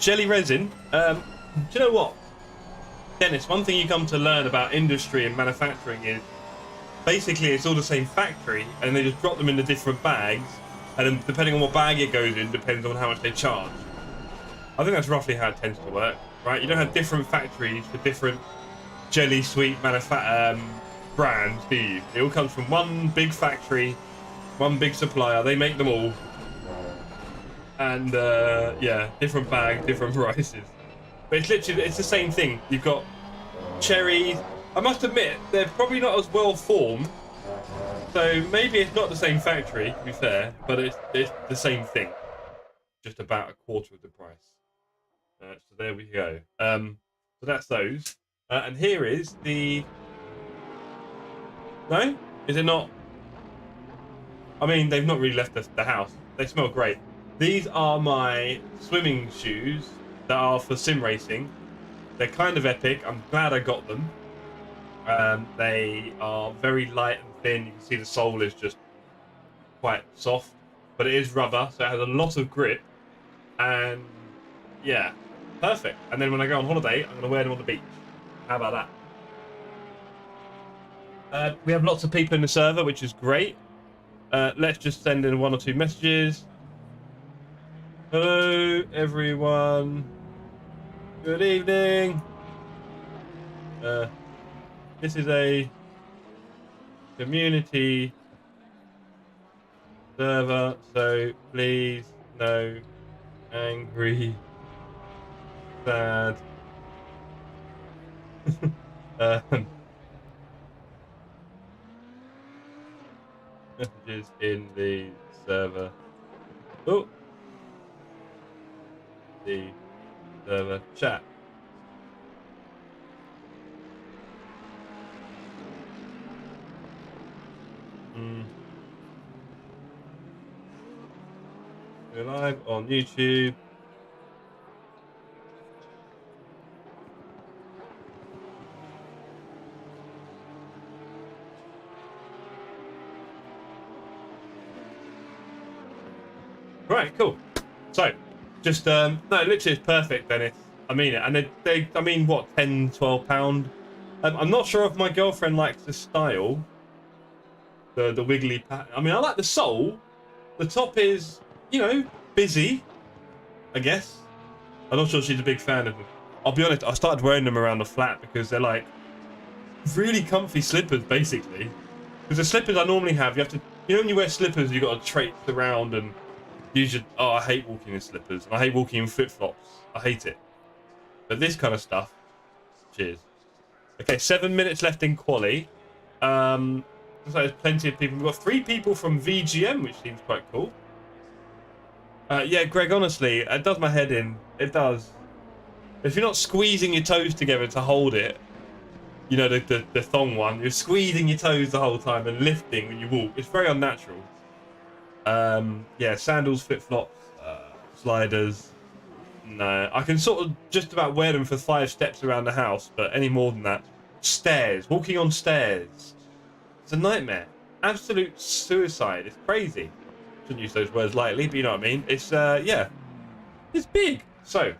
A: Jelly resin. Do you know what, Dennis? One thing you come to learn about industry and manufacturing is basically it's all the same factory, and they just drop them into different bags, and then depending on what bag it goes in, depends on how much they charge. I think that's roughly how it tends to work, right? You don't have different factories for different jelly sweet brands, do you? It all comes from one big factory, one big supplier. They make them all. And yeah, different bag, different prices. But it's literally, it's the same thing. You've got cherries. I must admit, they're probably not as well formed. So maybe it's not the same factory, to be fair, but it's the same thing. Just about a quarter of the price. So there we go. So that's those. And here is the... No? Is it not? I mean, they've not really left the house. They smell great. These are my swimming shoes that are for sim racing. They're kind of epic. I'm glad I got them. They are very light and thin. You can see the sole is just quite soft, but it is rubber, so it has a lot of grip. And yeah, perfect. And then when I go on holiday, I'm going to wear them on the beach. How about that? We have lots of people in the server, which is great. Let's just send in 1 or 2 messages. Hello, everyone. Good evening. This is a community server, so please no angry, sad messages in the server. Oh, the server chat. We're live on YouTube. Right, cool. So, just no, literally, it's perfect, Dennis. I mean it, and I mean, what, 10, 12 pound? I'm not sure if my girlfriend likes the style, the wiggly pattern. I mean, I like the sole. The top is, you know, busy, I guess. I'm not sure she's a big fan of them. I'll be honest, I started wearing them around the flat because they're like really comfy slippers, basically. Because the slippers I normally have, you have to, you know, when you wear slippers, you got to traipse around and use your. Oh, I hate walking in slippers, and I hate walking in flip flops. I hate it. But this kind of stuff, cheers. Okay, 7 minutes left in quali. So there's plenty of people. We've got 3 people from VGM, which seems quite cool. Yeah, Greg, honestly, it does my head in. It does. If you're not squeezing your toes together to hold it, you know, the thong one, you're squeezing your toes the whole time and lifting when you walk. It's very unnatural. Yeah, sandals, flip-flops, sliders. No, I can sort of just about wear them for 5 steps around the house, but any more than that. Stairs, walking on stairs. It's a nightmare. Absolute suicide. It's crazy. Shouldn't use those words lightly, but you know what I mean. It's, yeah. It's big. So,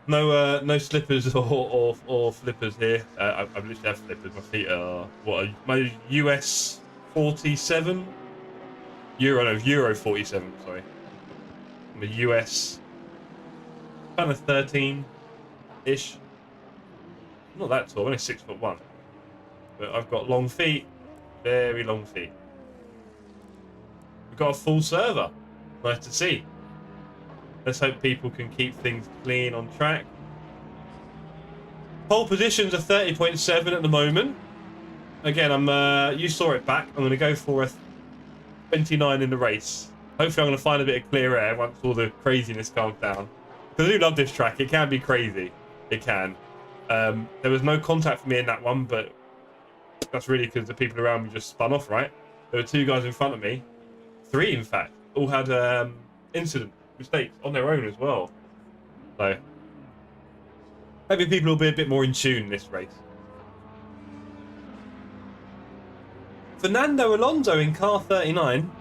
A: no slippers or flippers here. I literally have flippers. My feet are, what, my US 47? Euro 47, sorry. I'm a US kind of 13-ish. Not that tall, only 6'1". But I've got long feet, very long feet. We've got a full server. Nice to see. Let's hope people can keep things clean on track. Pole positions are 30.7 at the moment. Again, you saw it back. I'm going to go for a 29 in the race. Hopefully I'm going to find a bit of clear air once all the craziness calms down. Because I do love this track. It can be crazy. It can. There was no contact for me in that one, but that's really because the people around me just spun off, right? There were 2 guys in front of me. 3, in fact. All had mistakes on their own as well. So, maybe people will be a bit more in tune this race. Fernando Alonso in car 39.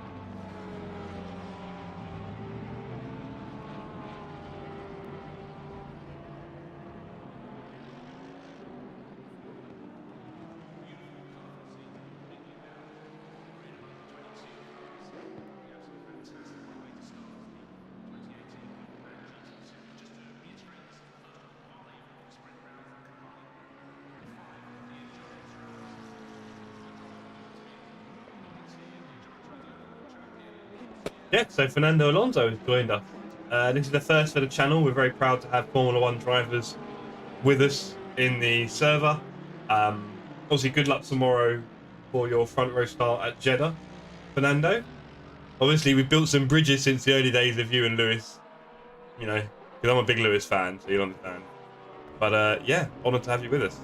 A: Yeah, so Fernando Alonso has joined us. This is the first for the channel. We're very proud to have Formula 1 drivers with us in the server. Obviously, good luck tomorrow for your front row start at Jeddah, Fernando. Obviously, we've built some bridges since the early days of you and Lewis. You know, because I'm a big Lewis fan, so you'll understand. But yeah, honoured to have you with us.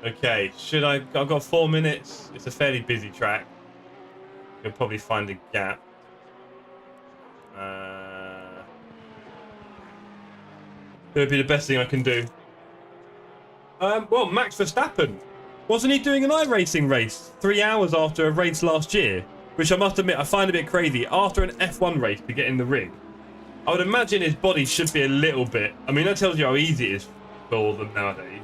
A: Okay, I've got 4 minutes. It's a fairly busy track. You'll probably find a gap. It would be the best thing I can do. Well, Max Verstappen. Wasn't he doing an iRacing race 3 hours after a race last year? Which I must admit, I find a bit crazy. After an F1 race to get in the rig. I would imagine his body should be a little bit... I mean, that tells you how easy it is for them nowadays.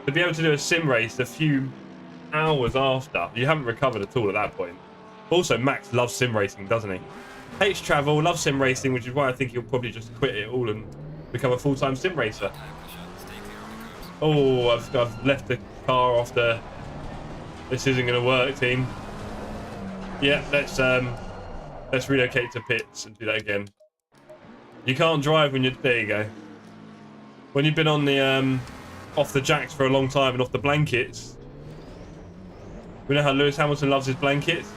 A: To be able to do a sim race a few hours after, you haven't recovered at all at that point. Also, Max loves sim racing, doesn't he? Hates travel, loves sim racing, which is why I think he'll probably just quit it all and become a full-time sim racer. Oh, I've left the car off the... This isn't going to work, team. Yeah, let's relocate to pits and do that again. You can't drive when you're... There you go. When you've been on the... off the jacks for a long time and off the blankets. We know how Lewis Hamilton loves his blankets.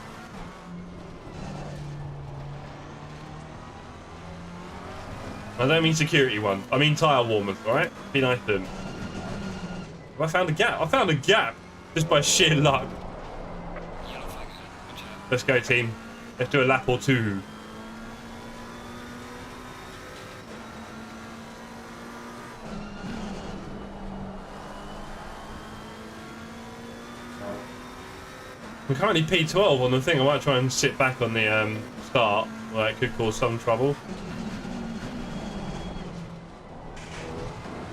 A: I don't mean security ones. I mean tyre warmers, alright? Be nice to them. Have I found a gap? I found a gap just by sheer luck. Let's go, team. Let's do a lap or 2. I'm currently P12 on the thing. I might try and sit back on the start, where it could cause some trouble.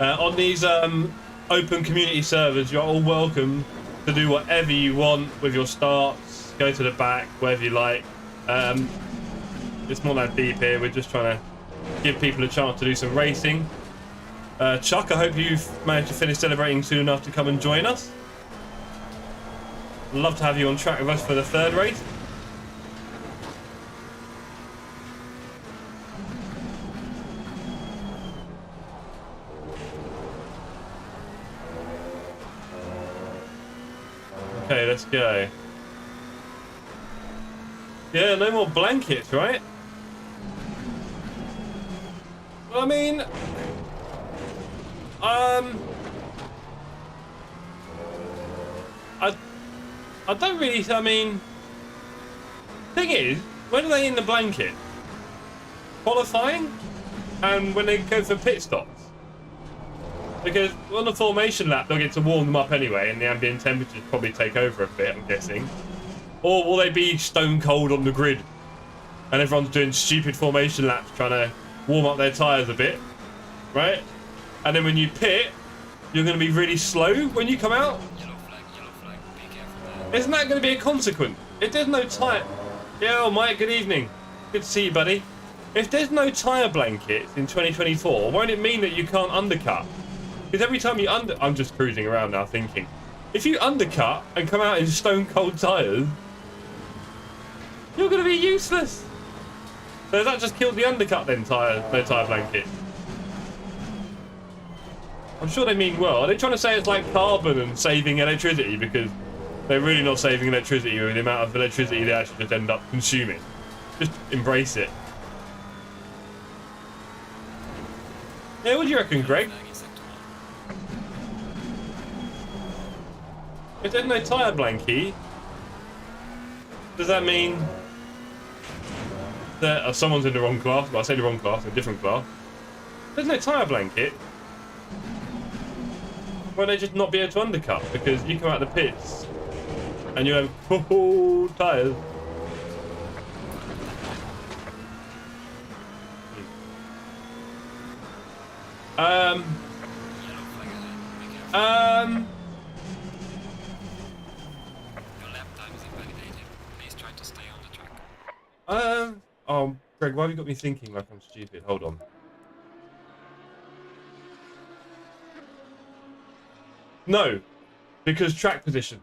A: On these open community servers, you're all welcome to do whatever you want with your starts. Go to the back, wherever you like. It's not that deep here. We're just trying to give people a chance to do some racing. Chuck, I hope you've managed to finish celebrating soon enough to come and join us. I'd love to have you on track with us for the third race. Okay, let's go. Yeah, no more blankets, right? Well, I mean, I don't really. I mean, thing is, when are they in the blanket? Qualifying, and when they go for pit stops. Because on the formation lap, they'll get to warm them up anyway, and the ambient temperatures probably take over a bit, I'm guessing. Or will they be stone cold on the grid, and everyone's doing stupid formation laps trying to warm up their tyres a bit, right? And then when you pit, you're going to be really slow when you come out.
B: Yellow flag, be careful there.
A: Isn't that going to be a consequence? If there's no tyre... Yo, Mike, good evening. Good to see you, buddy. If there's no tyre blankets in 2024, won't it mean that you can't undercut? Because every time you I'm just cruising around now thinking, if you undercut and come out in stone cold tyres, you're going to be useless. So has that just killed the undercut then, no tyre blanket? I'm sure they mean well. Are they trying to say it's like carbon and saving electricity? Because they're really not saving electricity with the amount of electricity they actually just end up consuming. Just embrace it. Yeah, what do you reckon, Greg? If there's no tyre blanket, does that mean that someone's in the wrong class? Well, I say the wrong class, a different class. There's no tyre blanket. Why don't they just not be able to undercut? Because you come out of the pits and you have tyres.
B: Your lap time is invalidated. Please try to stay on the track.
A: Oh, Greg, why have you got me thinking like I'm stupid? Hold on. No, because track position.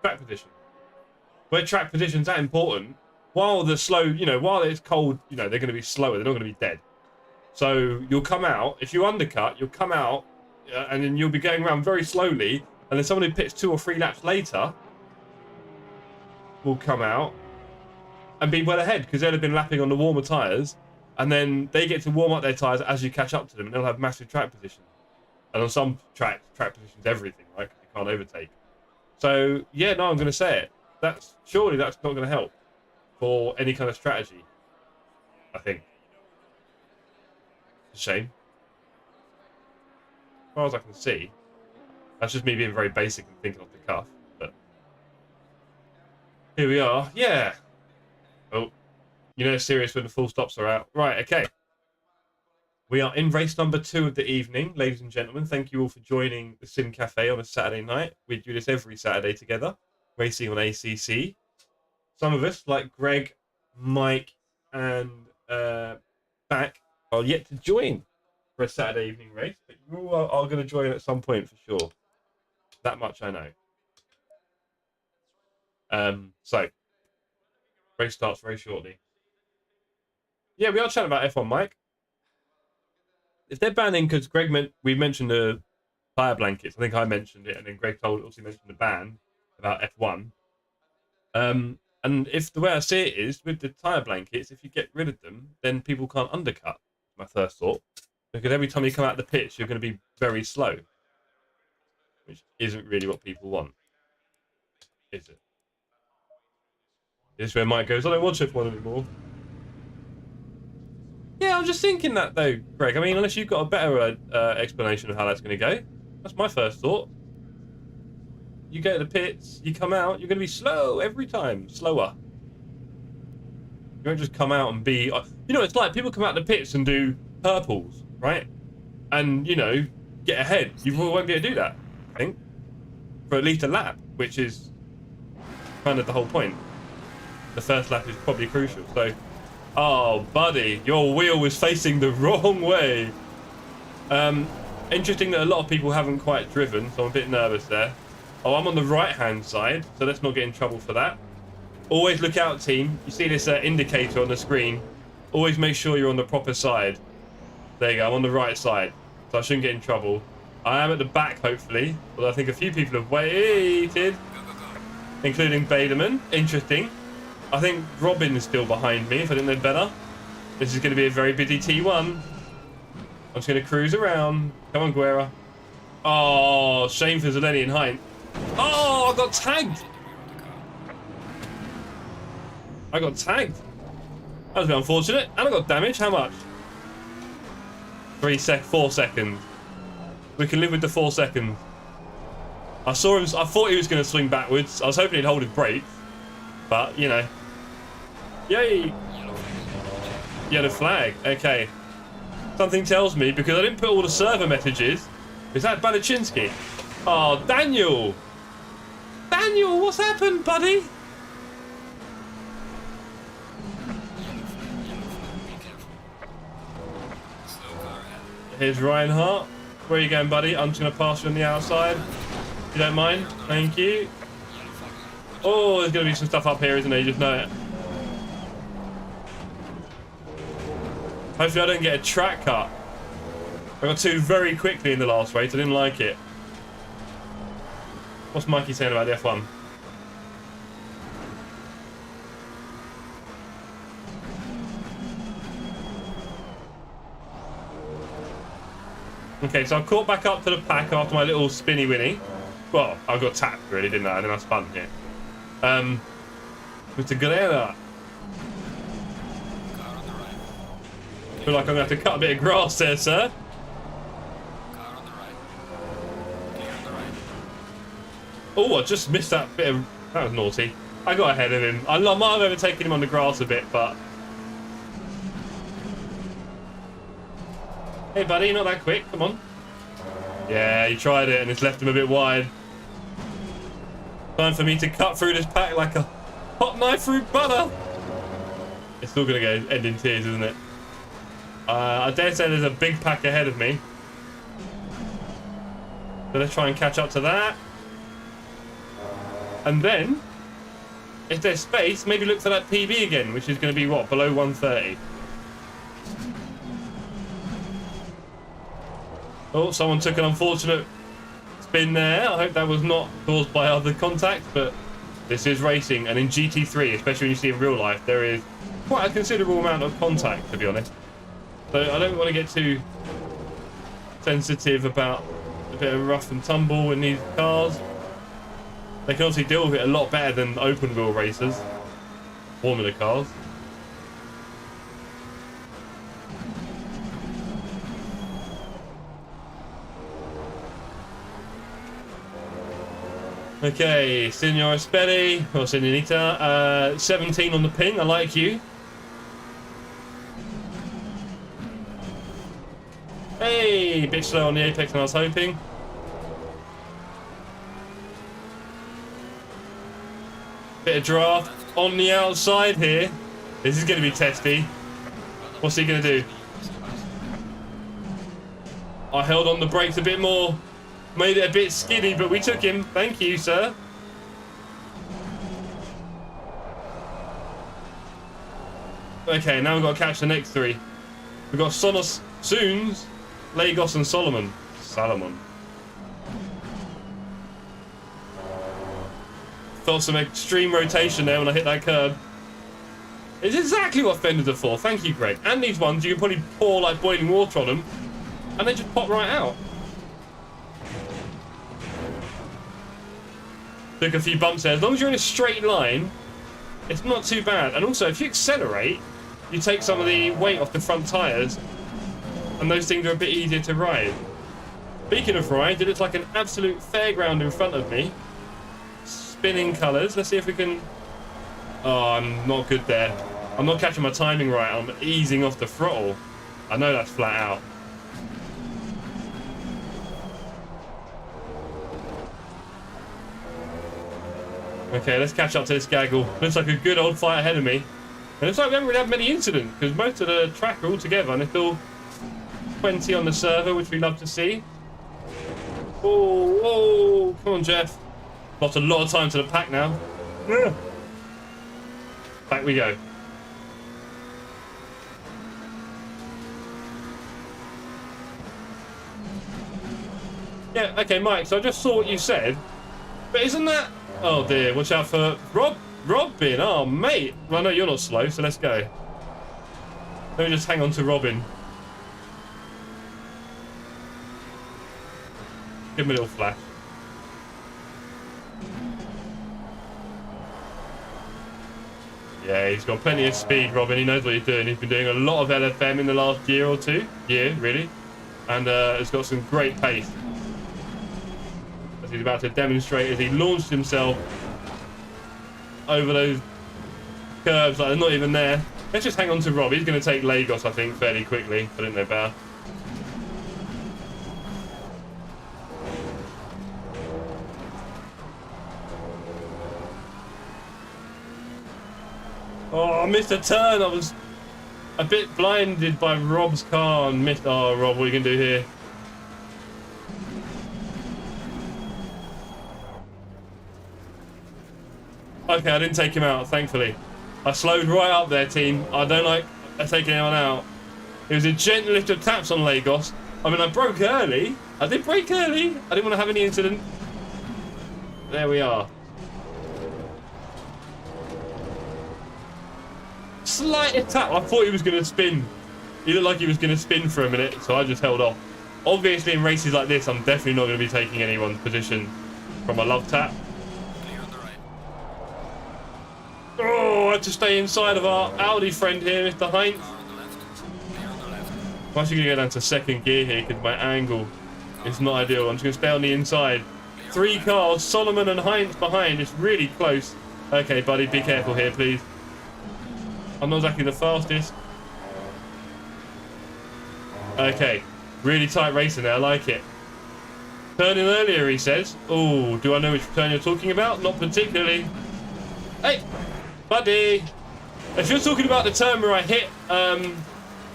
A: Track position. Where track position's that important, while the slow, while it's cold, they're going to be slower. They're not going to be dead. So you'll come out, if you undercut, you'll come out, and then you'll be going around very slowly, and then someone who pits 2 or 3 laps later will come out and be well ahead, because they'll have been lapping on the warmer tyres, and then they get to warm up their tyres as you catch up to them, and they'll have massive track position. And on some tracks, track position's everything, right? Because you can't overtake. So, yeah, no, I'm going to say it. Surely that's not going to help for any kind of strategy, I think. It's a shame. As far as I can see, that's just me being very basic and thinking off the cuff. But here we are. Yeah. Oh, it's serious when the full stops are out. Right, okay. We are in race number 2 of the evening, ladies and gentlemen. Thank you all for joining the Sim Cafe on a Saturday night. We do this every Saturday together, racing on ACC. Some of us, like Greg, Mike, and Back, are yet to join for a Saturday evening race, but you all are going to join at some point for sure. That much I know. So, race starts very shortly. Yeah, we are chatting about F1, Mike. If they're banning, because we mentioned the tyre blankets. I think I mentioned it, and then Greg also mentioned the ban about F1. And if the way I see it is, with the tyre blankets, if you get rid of them, then people can't undercut. My first thought. Because every time you come out of the pits, you're going to be very slow. Which isn't really what people want. Is it? This is where Mike goes, I don't watch F1 anymore. Yeah, I'm just thinking that though, Greg. I mean, unless you've got a better explanation of how that's going to go. That's my first thought. you go to the pits, you come out, you're going to be slow every time. Slower. You won't just come out and be... You know, it's like people come out the pits and do purples, right? And, you know, get ahead. You won't be able to do that, I think. For at least a lap, which is kind of the whole point. The first lap is probably crucial. So, oh, buddy, your wheel was facing the wrong way. Interesting that a lot of people haven't quite driven, so I'm a bit nervous there. Oh, I'm on the right-hand side, so let's not get in trouble for that. Always look out, team. You see this indicator on the screen. Always make sure you're on the proper side. There you go, I'm on the right side, so I shouldn't get in trouble. I am at the back, hopefully, although I think a few people have waited, including Baderman. Interesting. I think Robin is still behind me, if I didn't know better. This is going to be a very busy T1. I'm just going to cruise around. Come on, Guerra. Oh, shame for Zeleny and Heinz. Oh, I got tagged. I got tagged. That was a bit unfortunate. And I got damage. How much? 4 seconds. We can live with the 4 seconds. I saw him. I thought he was going to swing backwards. I was hoping he'd hold his brakes. But, you know. Yay! Yellow flag. Okay. Something tells me, because I didn't put all the server messages. Is that Balachinsky? Oh, Daniel! Daniel, what's happened, buddy? Here's Reinhardt. Where are you going, buddy? I'm just going to pass you on the outside. If you don't mind. Thank you. Oh, there's going to be some stuff up here, isn't there? You just know it. Hopefully I don't get a track cut. I got two very quickly in the last race. I didn't like it. What's Mikey saying about the F1? Okay, so I caught back up to the pack after my little spinny winny. Well, I got tapped really, didn't I? And then I spun here. Mr. Galera. Feel like I'm going to have to cut a bit of grass there, sir. Oh, I just missed that bit of... That was naughty. I got ahead of him. I might have overtaken him on the grass a bit, but... Hey, buddy, you're not that quick. Come on. Yeah, he tried it, and it's left him a bit wide. Time for me to cut through this pack like a hot knife through butter. It's still going to go end in tears, isn't it? I dare say there's a big pack ahead of me. So let's try and catch up to that. And then, if there's space, maybe look for that PB again, which is going to be, what, below 130. Oh, someone took an unfortunate spin there. I hope that was not caused by other contact, but this is racing. And in GT3, especially when you see in real life, there is quite a considerable amount of contact, to be honest. So I don't want to get too sensitive about a bit of rough and tumble in these cars. They can obviously deal with it a lot better than open wheel racers, Formula cars. Okay, Signor Aspetti, or Signorita, 17 on the ping, I like you. Hey, a bit slow on the apex than I was hoping. Bit of draft on the outside here. This is going to be testy. What's he going to do? I held on the brakes a bit more. Made it a bit skinny, but we took him. Thank you, sir. Okay, now we've got to catch the next three. We've got Sonos, Soons, Lagos, and Solomon. Felt some extreme rotation there when I hit that curb. It's exactly what fenders are for. Thank you, Greg. And these ones, you can probably pour like boiling water on them, and they just pop right out. Took a few bumps there. As long as you're in a straight line, it's not too bad. And also, if you accelerate, you take some of the weight off the front tyres, and those things are a bit easier to ride. Speaking of ride, it looks like an absolute fairground in front of me. spinning colours. Let's see if we can... Oh, I'm not good there. I'm not catching my timing right. I'm easing off the throttle. I know that's flat out. Okay, let's catch up to this gaggle. Looks like a good old fight ahead of me. And it looks like we haven't really had many incidents because most of the track are all together and it's all 20 on the server, which we love to see. Oh, come on, Jeff. Lost a lot of time to the pack now. Yeah. Back we go. Yeah, okay, Mike, so I just saw what you said. But isn't that... Oh, dear. Watch out for Robin. Oh, mate. Well, no, you're not slow, so let's go. Let me just hang on to Robin. Give him a little flash. Yeah, he's got plenty of speed, Robin. He knows what he's doing. He's been doing a lot of LFM in the last year or two. Yeah, really. And has got some great pace. As he's about to demonstrate as he launched himself over those curves like they're not even there. Let's just hang on to Rob. He's going to take Lagos, I think, fairly quickly. I didn't know better. Oh, I missed a turn. I was a bit blinded by Rob's car and missed. Oh, Rob, what are you going to do here? Okay, I didn't take him out, thankfully. I slowed right up there, team. I don't like taking anyone out. It was a gentle lift of taps on Lagos. I mean, I broke early. I did break early. I didn't want to have any incident. There we are. Slight tap. I thought he was going to spin. He looked like he was going to spin for a minute, so I just held off. Obviously, in races like this, I'm definitely not going to be taking anyone's position from a love tap. Oh, I had to stay inside of our Audi friend here, Mr. Heinz. I'm actually going to go down to second gear here because my angle is not ideal. I'm just going to stay on the inside. 3 cars, Solomon and Heinz behind. It's really close. Okay, buddy, be careful here, please. I'm not exactly the fastest. Okay, really tight racing there. I like it. Turning earlier, he says. Oh, do I know which turn you're talking about? Not particularly. Hey! Buddy, if you're talking about the turn where I hit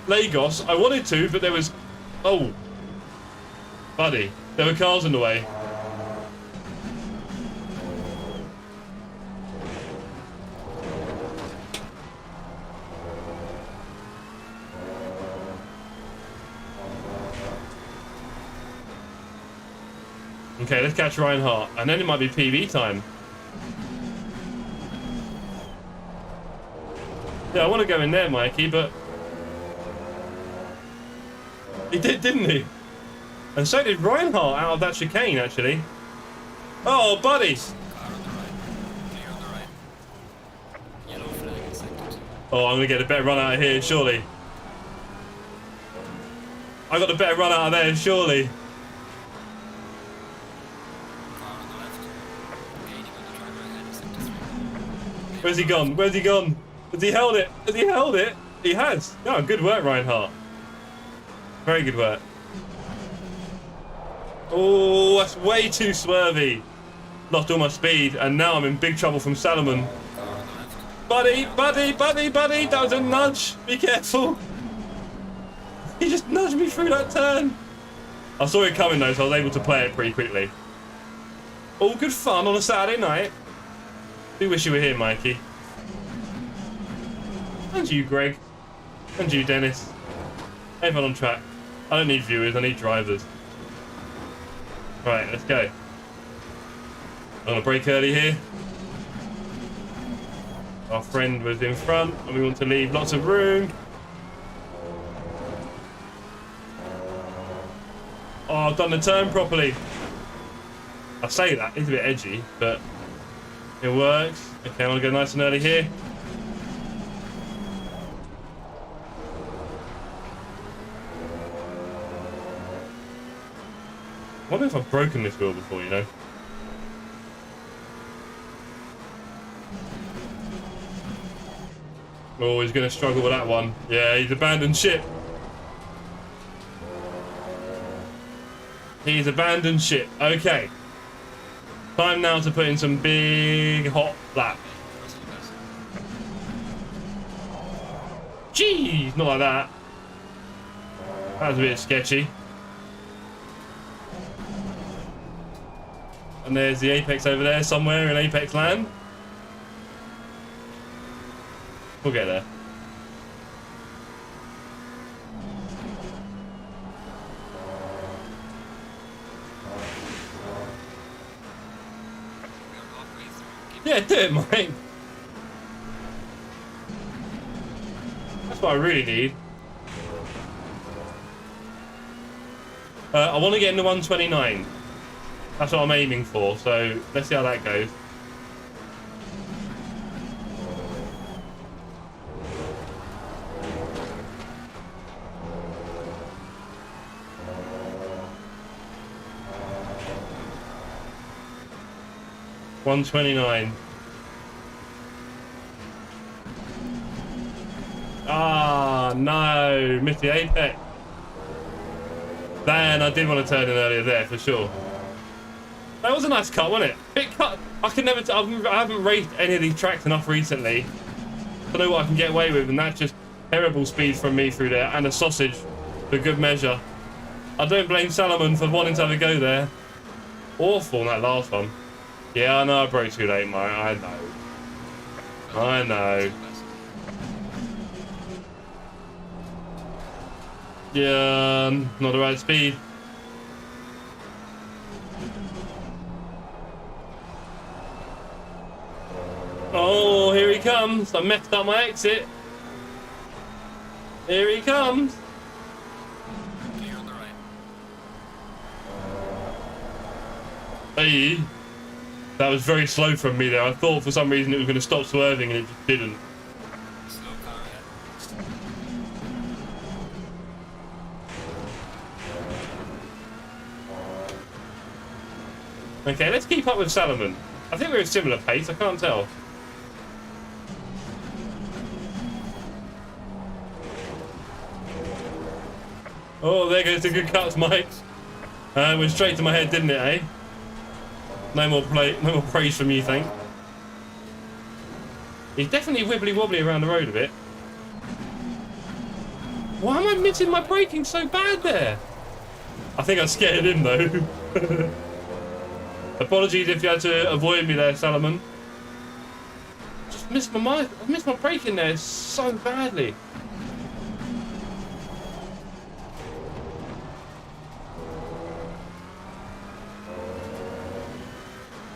A: Lagos, I wanted to, but there was... Oh. Buddy, there were cars in the way. Okay, let's catch Reinhardt, and then it might be PB time. Yeah, I want to go in there, Mikey, but... He did, didn't he? And so did Reinhardt out of that chicane, actually. Oh, buddy! Oh, I'm going to get a better run out of here, surely. I got a better run out of there, surely. Where's he gone? Where's he gone? Has he held it? Has he held it? He has. Oh, good work, Reinhardt. Very good work. Oh, that's way too swervy. Lost all my speed, and now I'm in big trouble from Salomon. Buddy, buddy, buddy, buddy. That was a nudge. Be careful. He just nudged me through that turn. I saw it coming, though, so I was able to play it pretty quickly. All good fun on a Saturday night. Do wish you were here, Mikey. And you, Greg. And you, Dennis. Everyone on track. I don't need viewers, I need drivers. Right, let's go. I'm going to brake early here. Our friend was in front, and we want to leave lots of room. Oh, I've done the turn properly. I say that, it's a bit edgy, but it works. Okay, I want to go nice and early here. I wonder if I've broken this wheel before, you know. Oh, he's going to struggle with that one. Yeah, he's abandoned ship. He's abandoned ship. Okay. Time now to put in some big hot laps. Jeez, not like that. That was a bit sketchy. And there's the apex over there somewhere in apex land. We'll get there. Yeah, do it, mate. That's what I really need. I want to get into 129. That's what I'm aiming for, so let's see how that goes. $129. Ah, no, missed the apex. Dan, I did want to turn in earlier there for sure. That was a nice cut, wasn't it? Bit cut. I can never. I haven't raced any of these tracks enough recently to know what I can get away with, and that's just terrible speed from me through there, and a sausage for good measure. I don't blame Salomon for wanting to have a go there. Awful in that last one. Yeah, I know I broke too late, mate. I know. I know. Yeah, not the right speed. Oh, here he comes. I messed up my exit. Here he comes.
B: Clear on the right.
A: Hey. That was very slow from me there. I thought for some reason it was going to stop swerving and it just didn't.
B: Slow car, yeah.
A: Okay, let's keep up with Salomon. I think we're at a similar pace. I can't tell. Oh, there goes the good cuts, Mike. Went straight to my head, didn't it, eh? No more praise from you, thanks. He's definitely wibbly wobbly around the road a bit. Why am I missing my braking so bad there? I think I scared him though. Apologies if you had to avoid me there, Salomon. Just missed my mind. I missed my braking there so badly.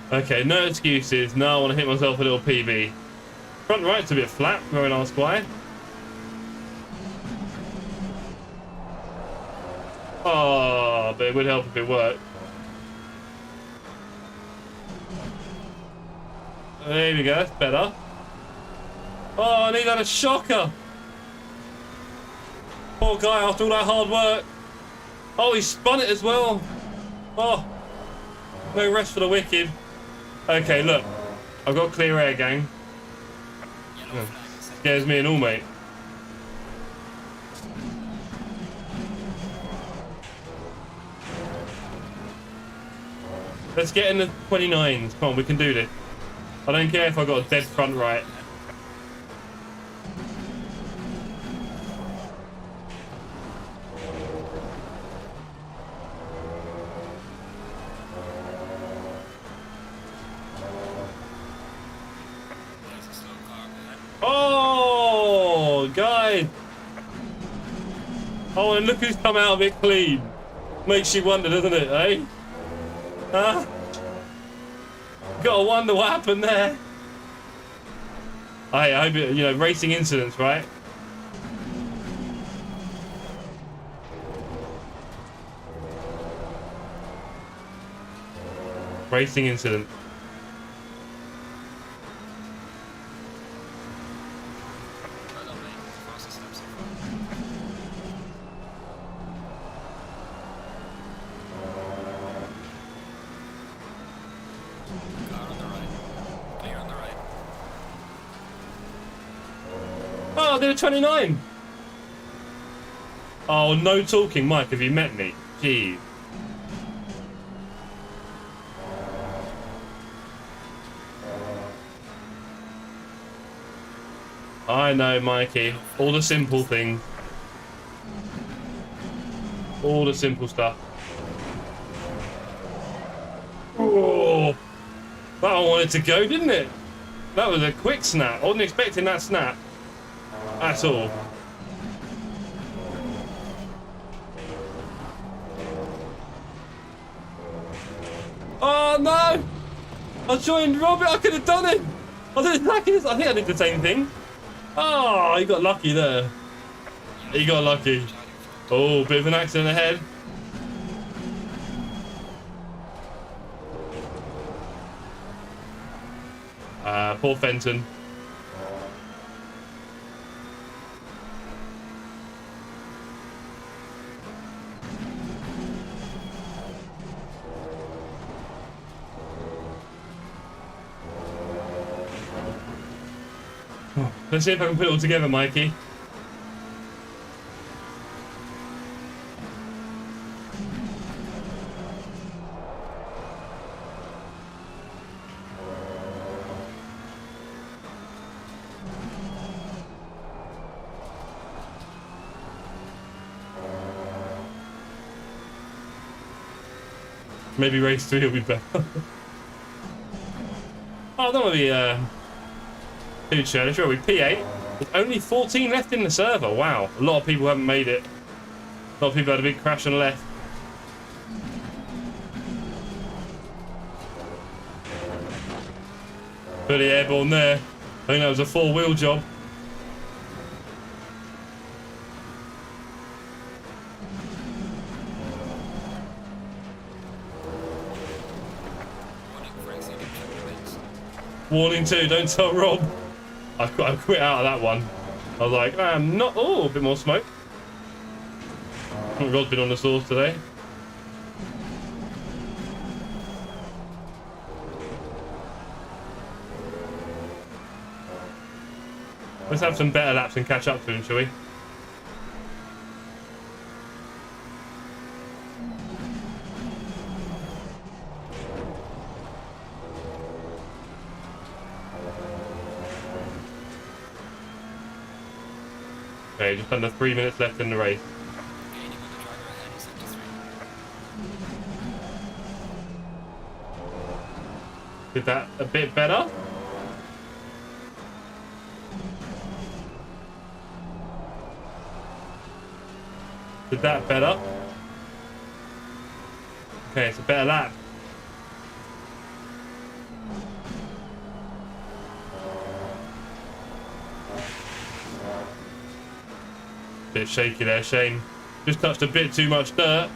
A: Okay, no excuses. Now I want to hit myself a little PB. Front right's a bit flat. Very nice, why? Oh, but it would help if it worked. There we go, that's better. Oh, I need that a shocker. Poor guy after all that hard work. Oh, he spun it as well. Oh, no rest for the wicked. Okay, look. I've got clear air, gang.
B: Yellow flag.
A: Scares me and all, mate. Let's get in the 29s. Come on, we can do this. I don't care if I got a dead front right. Oh, guys. Oh, and look who's come out of it clean. Makes you wonder, doesn't it, eh? Huh? Gotta wonder what happened there. I hope it, you know, racing incidents, right? Racing incident.
B: Well done, mate. Fastest lap so far. Car on the right. Clear on the right.
A: I did a 29. Oh, no talking, Mike. Have you met me? Jeez. I know, Mikey. All the simple things. All the simple stuff. Oh, that one wanted to go, didn't it? That was a quick snap. I wasn't expecting that snap at all. Oh no! I joined Robert. I could have done it. I did exactly this. I think I did the same thing. Oh, he got lucky there. He got lucky. Oh, bit of an accident ahead. Poor Fenton. Let's see if I can put it all together, Mikey. Maybe race 3 will be better. Oh, I don't want to be too churlish. Sure, we P8. There's only 14 left in the server. Wow, a lot of people haven't made it. A lot of people had a big crash and left. Pretty airborne there. I think that was a 4-wheel job. Warning 2, don't tell Rob. I quit out of that one. I was like, I'm not. Oh, a bit more smoke. Rob's been on the sauce today. Let's have some better laps and catch up to him, shall we? Okay, just under 3 minutes left in the race. Did that a bit better? Did that better? Okay, it's a better lap. Bit shaky there, Shane. Just touched a bit too much dirt.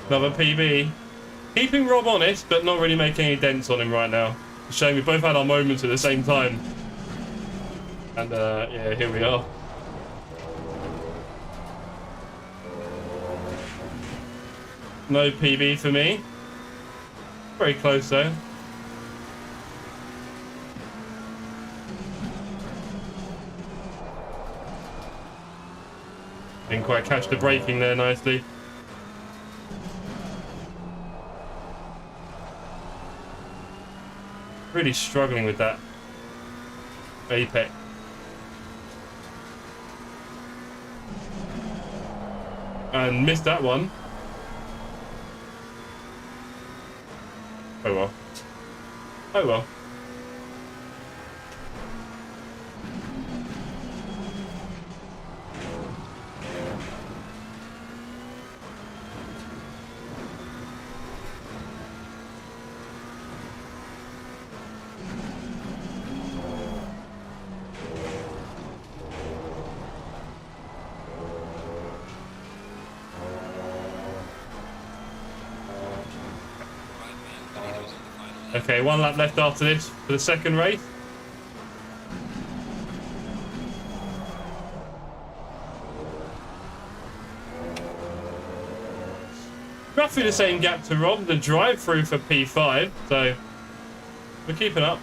A: Another PB. Keeping Rob honest, but not really making any dents on him right now. It's a shame we both had our moments at the same time. And yeah, here we are. No PB for me. Very close though. Didn't quite catch the braking there nicely. Really struggling with that apex. And missed that one. Oh well. Oh well. Okay, 1 lap left after this for the second race. Roughly the same gap to Rob, the drive-through for P5, so we're keeping up.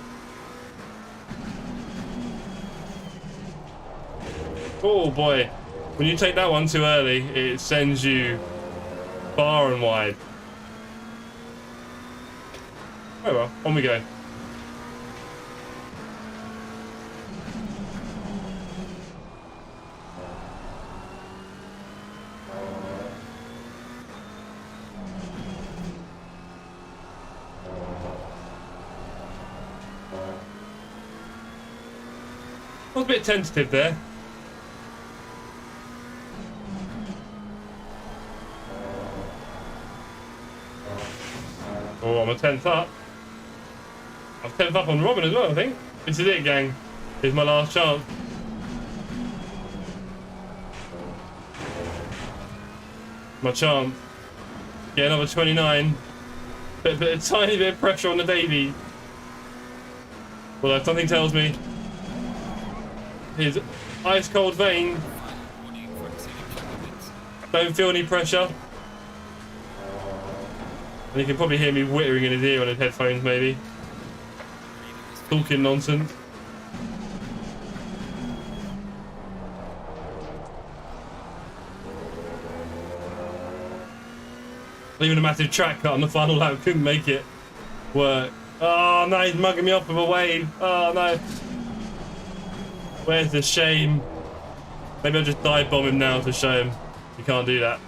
A: Oh boy, when you take that one too early, it sends you far and wide. Oh well, on we go. I was a bit tentative there. Oh, I'm a 10th up. I'm 10th up on Robin as well, I think. This is it, gang. Here's my last chance. My chance. Get another 29. A tiny bit of pressure on the baby. Although something tells me his ice cold vein don't feel any pressure. And you can probably hear me whittering in his ear on his headphones, maybe. Talking nonsense. Even a massive track cut on the final lap couldn't make it work. Oh no, he's mugging me off with a wave. Oh no. Where's the shame? Maybe I'll just dive bomb him now to show him you can't do that.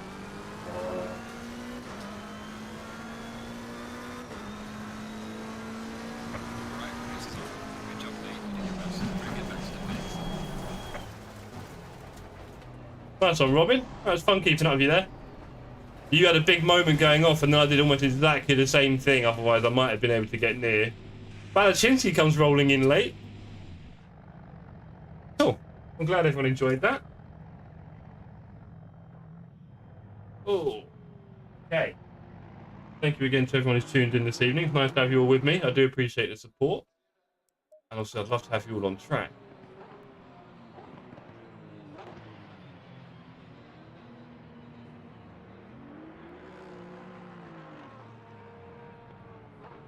A: Nice one, Robin. That was fun keeping up with you there. You had a big moment going off, and then I did almost exactly the same thing. Otherwise, I might have been able to get near. Balachinsky comes rolling in late. Cool. I'm glad everyone enjoyed that. Oh. Okay. Thank you again to everyone who's tuned in this evening. It's nice to have you all with me. I do appreciate the support. And also, I'd love to have you all on track.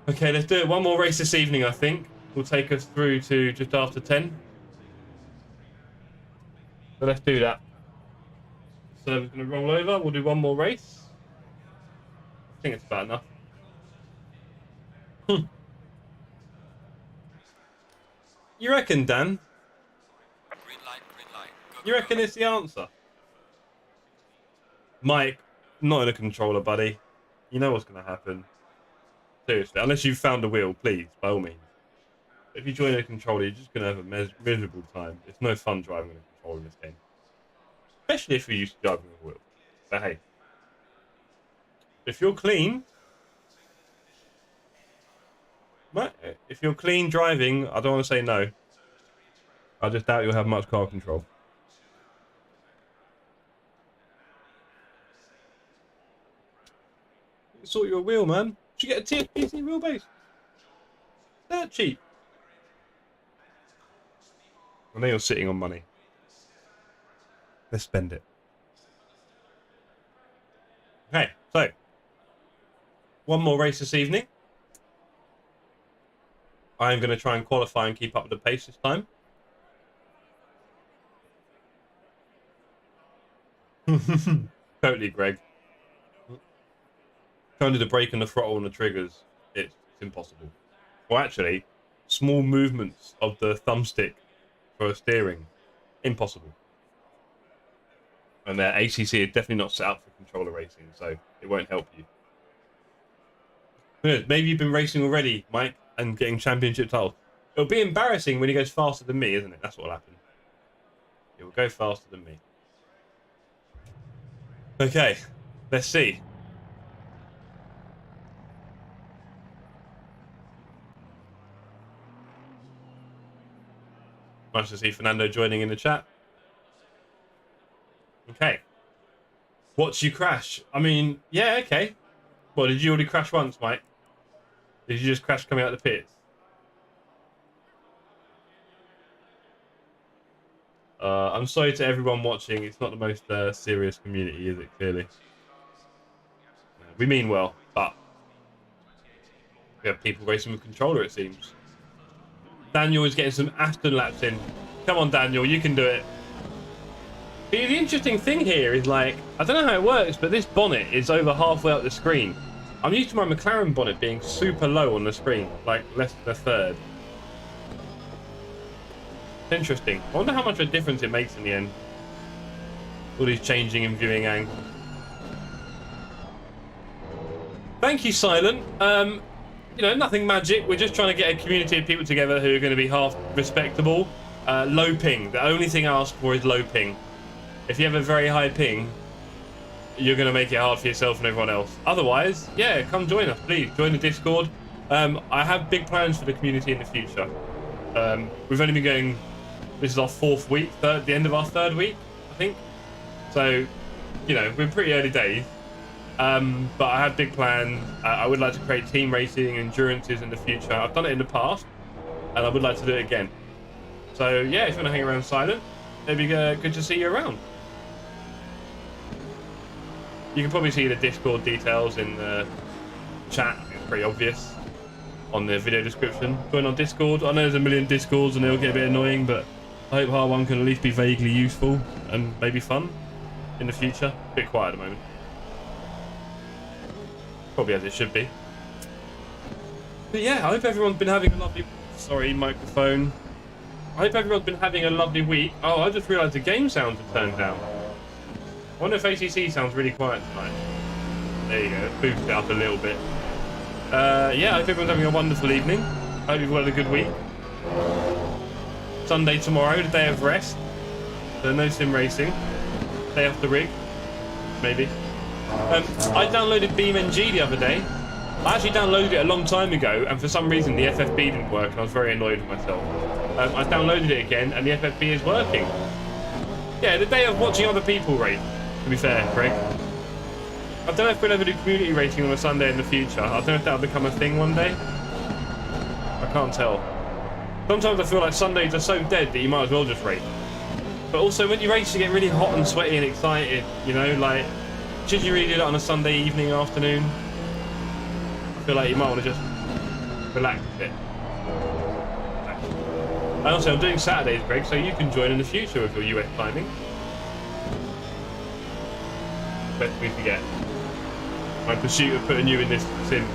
A: Okay, let's do it. One more race this evening, I think. Will take us through to just after 10. So let's do that. So we're going to roll over. We'll do one more race. I think it's about enough. You reckon, Dan?
B: Green light, green light. Go,
A: You reckon it's the answer? Mike, not in a controller, buddy. You know what's going to happen. Seriously, unless you've found a wheel, please, by all means. If you join a controller, you're just going to have a miserable time. It's no fun driving a controller in this game. Especially if you're used to driving a wheel. But hey, if you're clean... If you're clean driving, I don't want to say no. I just doubt you'll have much car control. Sort your wheel, man. Should you get a TS PC wheelbase? That cheap. I know you're sitting on money. Let's spend it. Okay, so one more race this evening. I'm going to try and qualify and keep up with the pace this time. Totally, Greg. Trying to do the brake and the throttle and the triggers, it's impossible. Well, actually, small movements of the thumbstick for steering, impossible. And their ACC is definitely not set up for controller racing, so it won't help you. Maybe you've been racing already, Mike, and getting championship titles. It'll be embarrassing when he goes faster than me, isn't it? That's what'll happen. He will go faster than me. Okay, let's see. Nice to see Fernando joining in the chat. Okay. Watch you crash. I mean, yeah, okay. Well, did you already crash once, Mike? Did you just crash coming out of the pits? I'm sorry to everyone watching. It's not the most serious community, is it? Clearly. We mean well, but we have people racing with controller, it seems. Daniel is getting some Aston laps in. Come on, Daniel, you can do it. The interesting thing here is, like, I don't know how it works, but this bonnet is over halfway up the screen. I'm used to my McLaren bonnet being super low on the screen, like less than a third. It's interesting. I wonder how much of a difference it makes in the end. All these changing and viewing angles. Thank you, Silent. You know, nothing magic. We're just trying to get a community of people together who are going to be half respectable. Low ping. The only thing I ask for is low ping. If you have a very high ping, you're going to make it hard for yourself and everyone else. Otherwise, yeah, come join us, please. Join the Discord. I have big plans for the community in the future. We've only been going... This is our 4th week, the end of our 3rd week, I think. So, you know, we're pretty early days. But I have big plans. I would like to create team racing endurances in the future. I've done it in the past, and I would like to do it again. So yeah, if you want to hang around Silent, it'd be good to see you around. You can probably see the Discord details in the chat. It's pretty obvious on the video description. Join on Discord. I know there's a million Discords and they'll get a bit annoying, but I hope R1 can at least be vaguely useful and maybe fun in the future. A bit quiet at the moment. Probably as it should be. But yeah, I hope everyone's been having a lovely... Sorry, microphone. I hope everyone's been having a lovely week. Oh, I just realised the game sounds have turned down. I wonder if ACC sounds really quiet tonight. There you go, let's boost it up a little bit. Yeah, I hope everyone's having a wonderful evening. I hope you've had a good week. Sunday tomorrow, the day of rest. So no sim racing. Day off the rig. Maybe. I downloaded BeamNG the other day. I actually downloaded it a long time ago, and for some reason the FFB didn't work, and I was very annoyed with myself. I downloaded it again, and the FFB is working. Yeah, the day of watching other people race, to be fair, Greg. I don't know if we'll ever do community racing on a Sunday in the future. I don't know if that'll become a thing one day. I can't tell. Sometimes I feel like Sundays are so dead that you might as well just race. But also, when you race, you get really hot and sweaty and excited, you know, like... Should you really do that on a Sunday evening, afternoon? I feel like you might want to just relax a bit. And also, I'm doing Saturdays, Greg, so you can join in the future with your US timing. Best we forget. My pursuit of putting you in this sim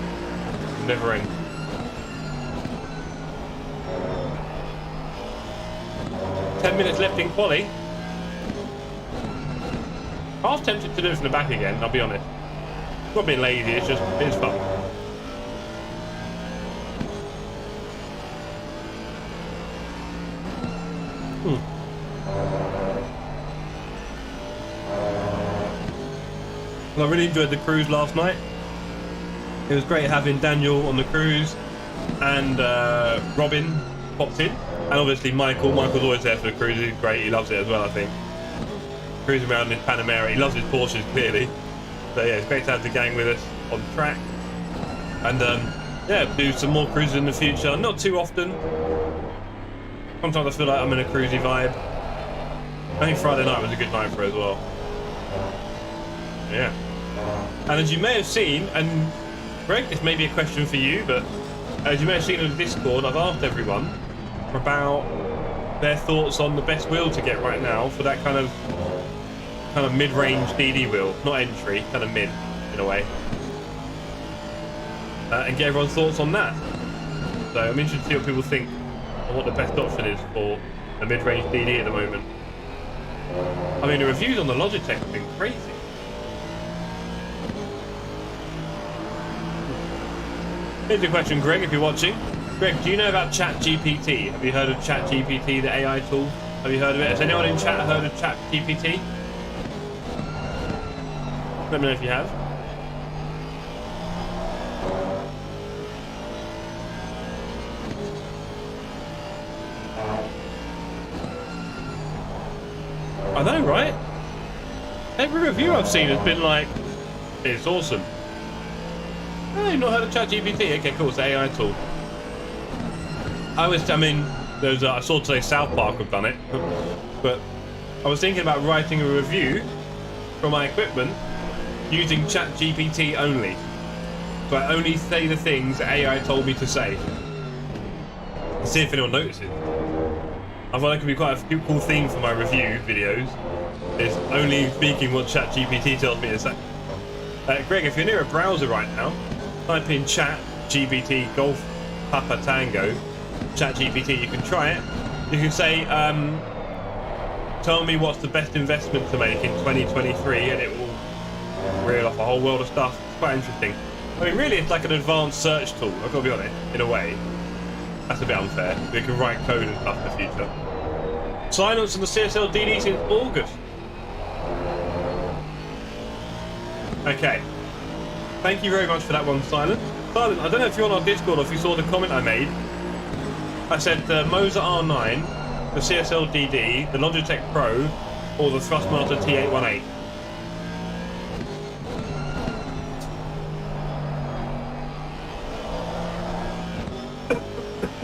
A: will never end. "10 minutes left in quali." I was tempted to do it from the back again, I'll be honest. It's not being lazy, it's fun. Well, I really enjoyed the cruise last night. It was great having Daniel on the cruise, and Robin popped in, and obviously Michael. Michael's always there for the cruise. He's great, he loves it as well, I think. Cruising around in Panamera. He loves his Porsches, clearly. So yeah, it's great to have the gang with us on the track. And yeah, do some more cruises in the future. Not too often. Sometimes I feel like I'm in a cruisy vibe. I think Friday night was a good night for it as well. Yeah. And as you may have seen, and Greg, this may be a question for you, but as you may have seen on the Discord, I've asked everyone about their thoughts on the best wheel to get right now for that kind of mid-range DD wheel, not entry, kind of mid in a way, and get everyone's thoughts on that. So I'm interested to see what people think and what the best option is for a mid-range DD at the moment. I mean, the reviews on the Logitech have been crazy. Here's a question, Greg, if you're watching. Greg, do you know about ChatGPT? Have you heard of ChatGPT, the AI tool? Have you heard of it? Has anyone in chat heard of ChatGPT? Let me know if you have. I know, right? Every review I've seen has been like, it's awesome. Oh, you've not heard of ChatGPT? Okay, cool. It's an AI tool. I mean, I saw today South Park have done it, but I was thinking about writing a review for my equipment using ChatGPT only. So I only say the things that AI told me to say. And see if anyone notices. I thought that could be quite a cool theme for my review videos. Is only speaking what ChatGPT tells me to say. Greg, if you're near a browser right now, type in ChatGPT Golf Papa Tango. ChatGPT, you can try it. You can say, tell me what's the best investment to make in 2023, and it will reel off a whole world of stuff. It's quite interesting. I mean, really, it's like an advanced search tool, I've got to be honest, in a way. That's a bit unfair. We can write code and stuff in the future. Silence on the CSL DD since August. Okay. Thank you very much for that one, Silent. Silent, I don't know if you're on our Discord or if you saw the comment I made. I said the Moser R9, the CSL DD, the Logitech Pro, or the Thrustmaster T818.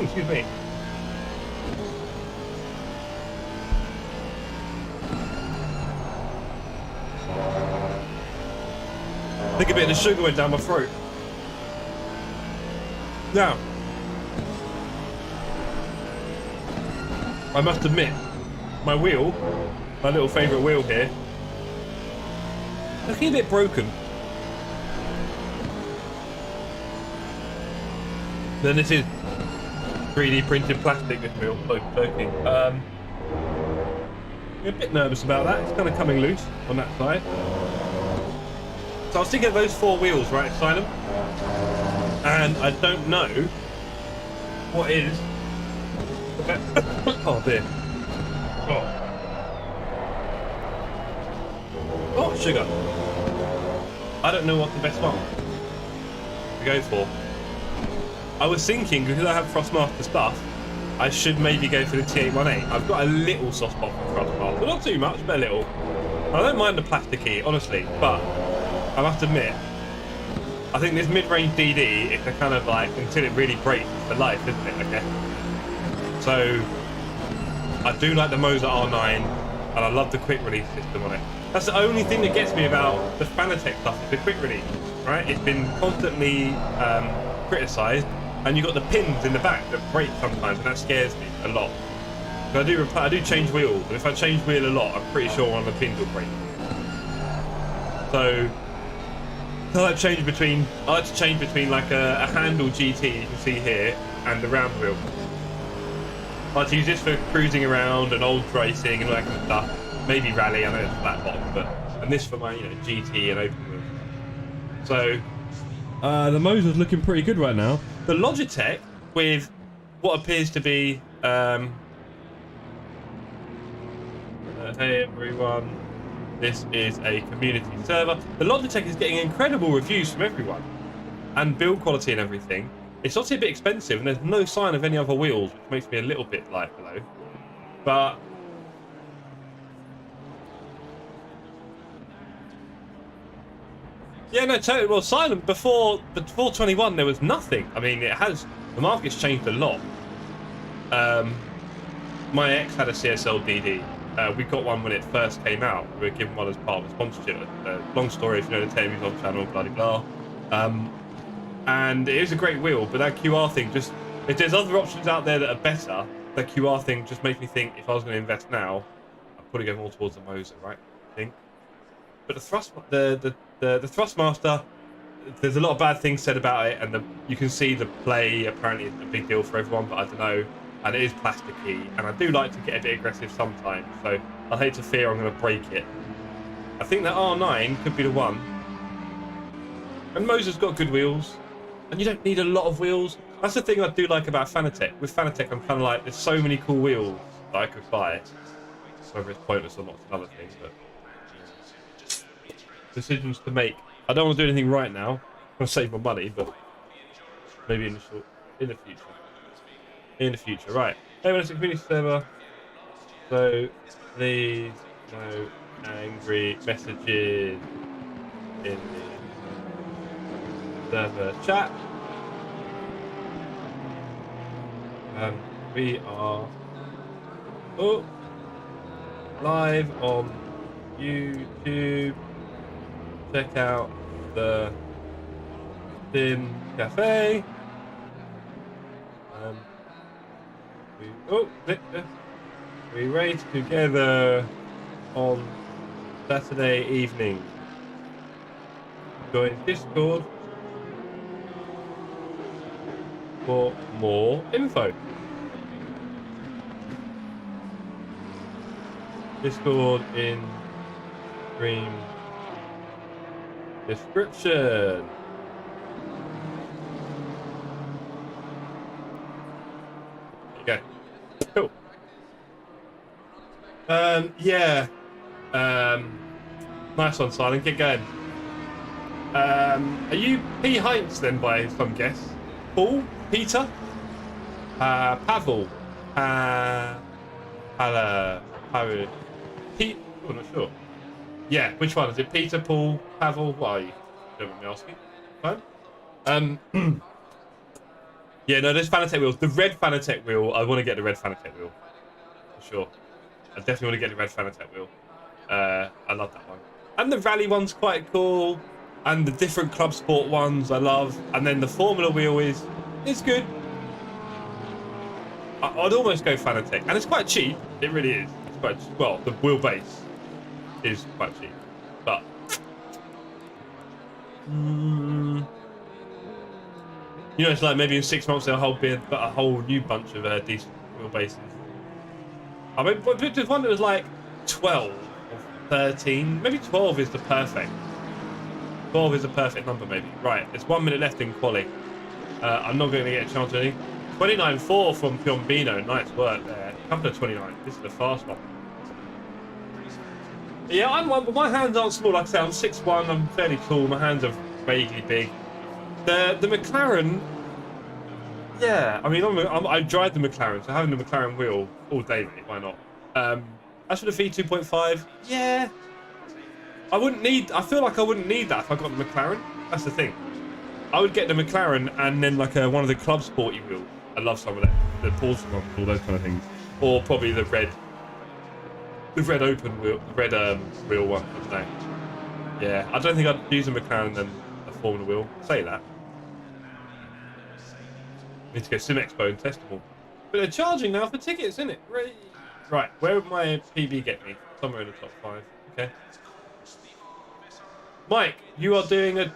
A: Excuse me. I think a bit of the sugar went down my throat. Now, I must admit, my wheel, my little favourite wheel here, looking a bit broken. Then this is 3D printed plastic, this wheel, so joking. I'm a bit nervous about that, it's kind of coming loose on that side. So I was thinking of those four wheels, right, Asylum? And I don't know what is the best. Oh dear. Oh, sugar. I don't know what the best one to go for. I was thinking, because I have Thrustmaster stuff, I should maybe go for the T818. I've got a little soft spot for Thrustmaster, not too much, but a little. I don't mind the plasticky, honestly, but I must admit, I think this mid-range DD is a kind of like, until it really breaks for life, isn't it, I guess? So, I do like the Moser R9, and I love the quick release system on it. That's the only thing that gets me about the Fanatec stuff, is the quick release, right? It's been constantly criticised, and you've got the pins in the back that break sometimes, and that scares me a lot. So I do change wheels, and if I change wheel a lot, I'm pretty sure one of the pins will break. So, I like to change between like a handle GT you can see here and the round wheel. I like to use this for cruising around and old racing and all that kind of stuff. Maybe rally, I know it's flat bottom, but and this for my GT and open wheel. So the Moser's looking pretty good right now. The Logitech with what appears to be hey everyone. This is a community server. The Logitech is getting incredible reviews from everyone. And build quality and everything. It's obviously a bit expensive and there's no sign of any other wheels, which makes me a little bit like below. But yeah, no, totally. Well, Silent, before 21 there was nothing. I mean, the market's changed a lot. My ex had a CSL DD. We got one when it first came out. We were given one as part of a sponsorship. Long story if you know the TM on channel, blah blah blah. And it is a great wheel, but that QR thing just, if there's other options out there that are better, that QR thing just makes me think if I was going to invest now, I'd probably go more towards the Moser, right? I think. But the Thrustmaster, there's a lot of bad things said about it, and you can see the play apparently is a big deal for everyone, but I don't know. And it is plasticky, and I do like to get a bit aggressive sometimes, so I hate to fear I'm going to break it. I think that R9 could be the one. And Moser's got good wheels, and you don't need a lot of wheels. That's the thing I do like about Fanatec. With Fanatec, I'm kind of like, there's so many cool wheels that I could buy. Whether it's pointless or not is another thing, but decisions to make. I don't want to do anything right now. I'm going to save my money, but maybe in the future. In the future, right. Hey, when it's a community server, so please no angry messages in the server chat. We are live on YouTube. Check out the Sim Cafe. We race together on Saturday evening. Join Discord for more info. Discord in stream description. There you go. Cool. Yeah. Nice one, Silent. Get going. Are you P. Heinz then, by some guess? Paul? Peter? Pavel? Pete? Oh, not sure. Yeah, which one? Is it Peter, Paul, Pavel? What are you? Don't mind me asking. Fine. Yeah, no, there's Fanatec wheels. The red Fanatec wheel, I want to get the red Fanatec wheel. For sure. I definitely want to get the red Fanatec wheel. I love that one. And the rally one's quite cool. And the different club sport ones I love. And then the Formula wheel is good. I'd almost go Fanatec. And it's quite cheap. It really is. It's quite cheap. Well, the wheelbase is quite cheap. But you know, it's like maybe in 6 months they'll be a whole new bunch of decent wheelbases. I mean, there's one that was like 12 or 13. Maybe 12 is the perfect. 12 is the perfect number, maybe. Right, there's 1 minute left in quali. I'm not going to get a chance to anything. 29.4 from Piombino. Nice work there. A couple of 29. This is the fast one. Yeah, my hands aren't small. Like I say, I'm 6'1". I'm fairly tall. My hands are vaguely big. The McLaren, yeah. I mean, I drive the McLaren, so having the McLaren wheel all day, mate. Why not? As for the V2.5, yeah. I feel like I wouldn't need that if I got the McLaren. That's the thing. I would get the McLaren and then like one of the club sporty wheels. I love some of that, the Porsche ones, all those kind of things, or probably the red open wheel, the red wheel one. I don't know. Yeah, I don't think I'd use a McLaren than a Formula wheel. Say that. Need to go Sim Expo and test them all. But they're charging now for tickets, isn't it? Right, where would my PB get me? Somewhere in the top 5. Okay. Mike, you are doing a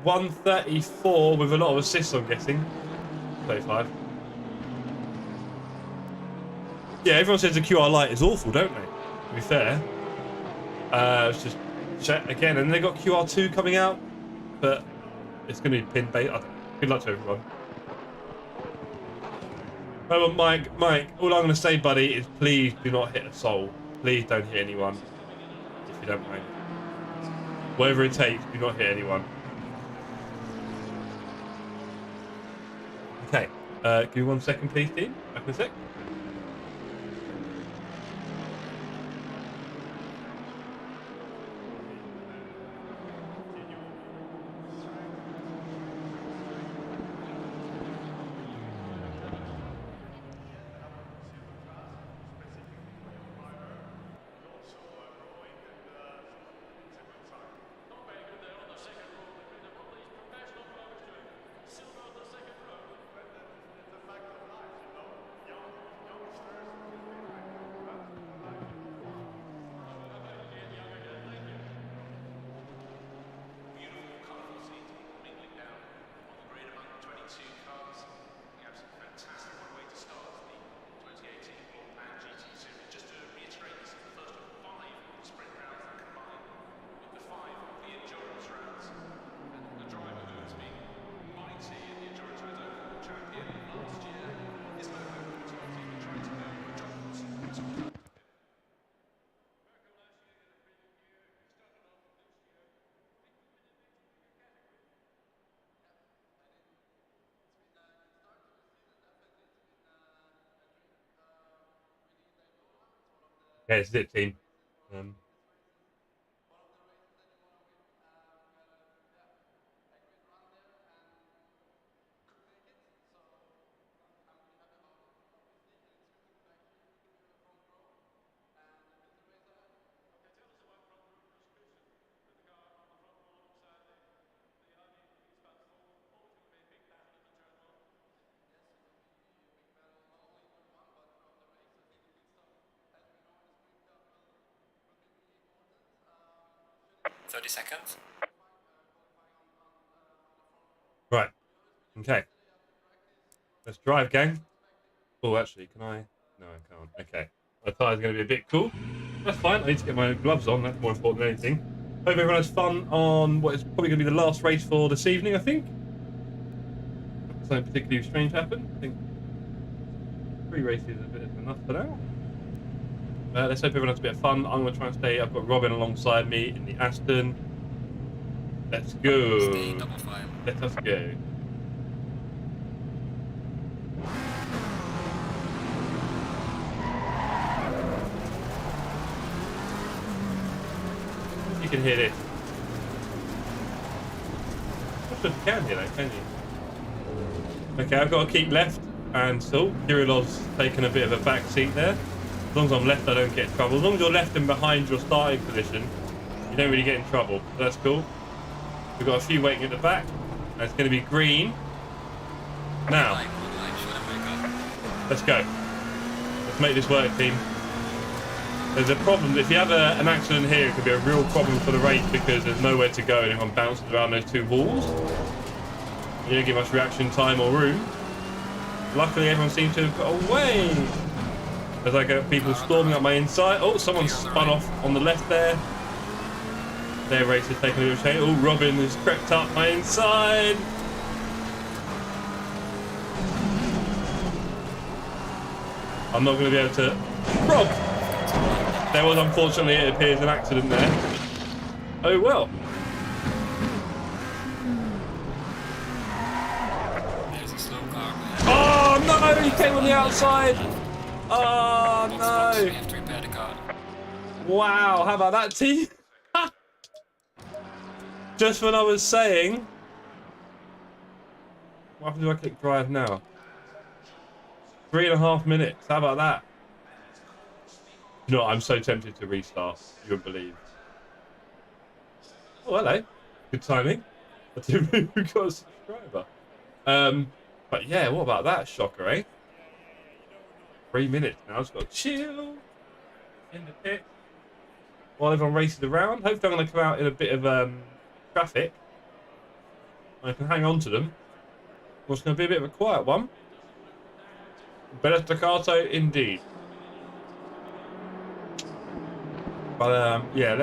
A: 134 with a lot of assists, I'm guessing. 35. Yeah, everyone says the QR Lite is awful, don't they? To be fair. Let's just check again. And they got QR2 coming out, but it's going to be pin bait. I don't know. Good luck to everyone. Oh, Mike, all I'm going to say, buddy, is please do not hit a soul. Please don't hit anyone, if you don't mind. Whatever it takes, do not hit anyone. Okay, give me 1 second, please, team. Back in a sec. Okay, this is it, team.
B: 30 seconds.
A: Right. Okay. Let's drive, gang. Oh, actually, can I? No, I can't. Okay. My tyre's going to be a bit cool. That's fine. I need to get my gloves on. That's more important than anything. Hope everyone has fun on what is probably going to be the last race for this evening, I think. Something particularly strange happened. I think 3 races is a bit enough for now. Let's hope everyone has a bit of fun. I'm going to try and stay. I've got Robin alongside me in the Aston. Let's go.
B: Stay double file.
A: Let us go. You can hear this. I'm not sure if you can hear that, can you? Okay, I've got to keep left, and still, Kirilov's taken a bit of a back seat there. As long as I'm left, I don't get in trouble. As long as you're left and behind your starting position, you don't really get in trouble. So that's cool. We've got a few waiting at the back, and it's going to be green. Now, let's go. Let's make this work, team. There's a problem. If you have an accident here, it could be a real problem for the race because there's nowhere to go and everyone bounces around those 2 walls. You don't get much reaction time or room. Luckily, everyone seems to have got away. As I get people storming up my inside. Oh, someone spun off on the left there. Their race is taking a little change. Oh, Robin has crept up my inside. I'm not going to be able to... Rob! There was, unfortunately, it appears, an accident there. Oh, well.
B: There's a slow car.
A: Oh, no! He came on the outside! Oh, no!
B: We have to repair the car.
A: Wow, how about that, team? Just when I was saying... What happens if I click drive now? 3.5 minutes. How about that? No, I'm so tempted to restart. You wouldn't believe. Oh, hello. Good timing. I didn't know we got a subscriber. But yeah, what about that? Shocker, eh? 3 minutes now. I've just got to chill in the pit while everyone races around. Hopefully I'm going to come out in a bit of traffic. I can hang on to them. Well, it's going to be a bit of a quiet one. Better staccato indeed. But yeah,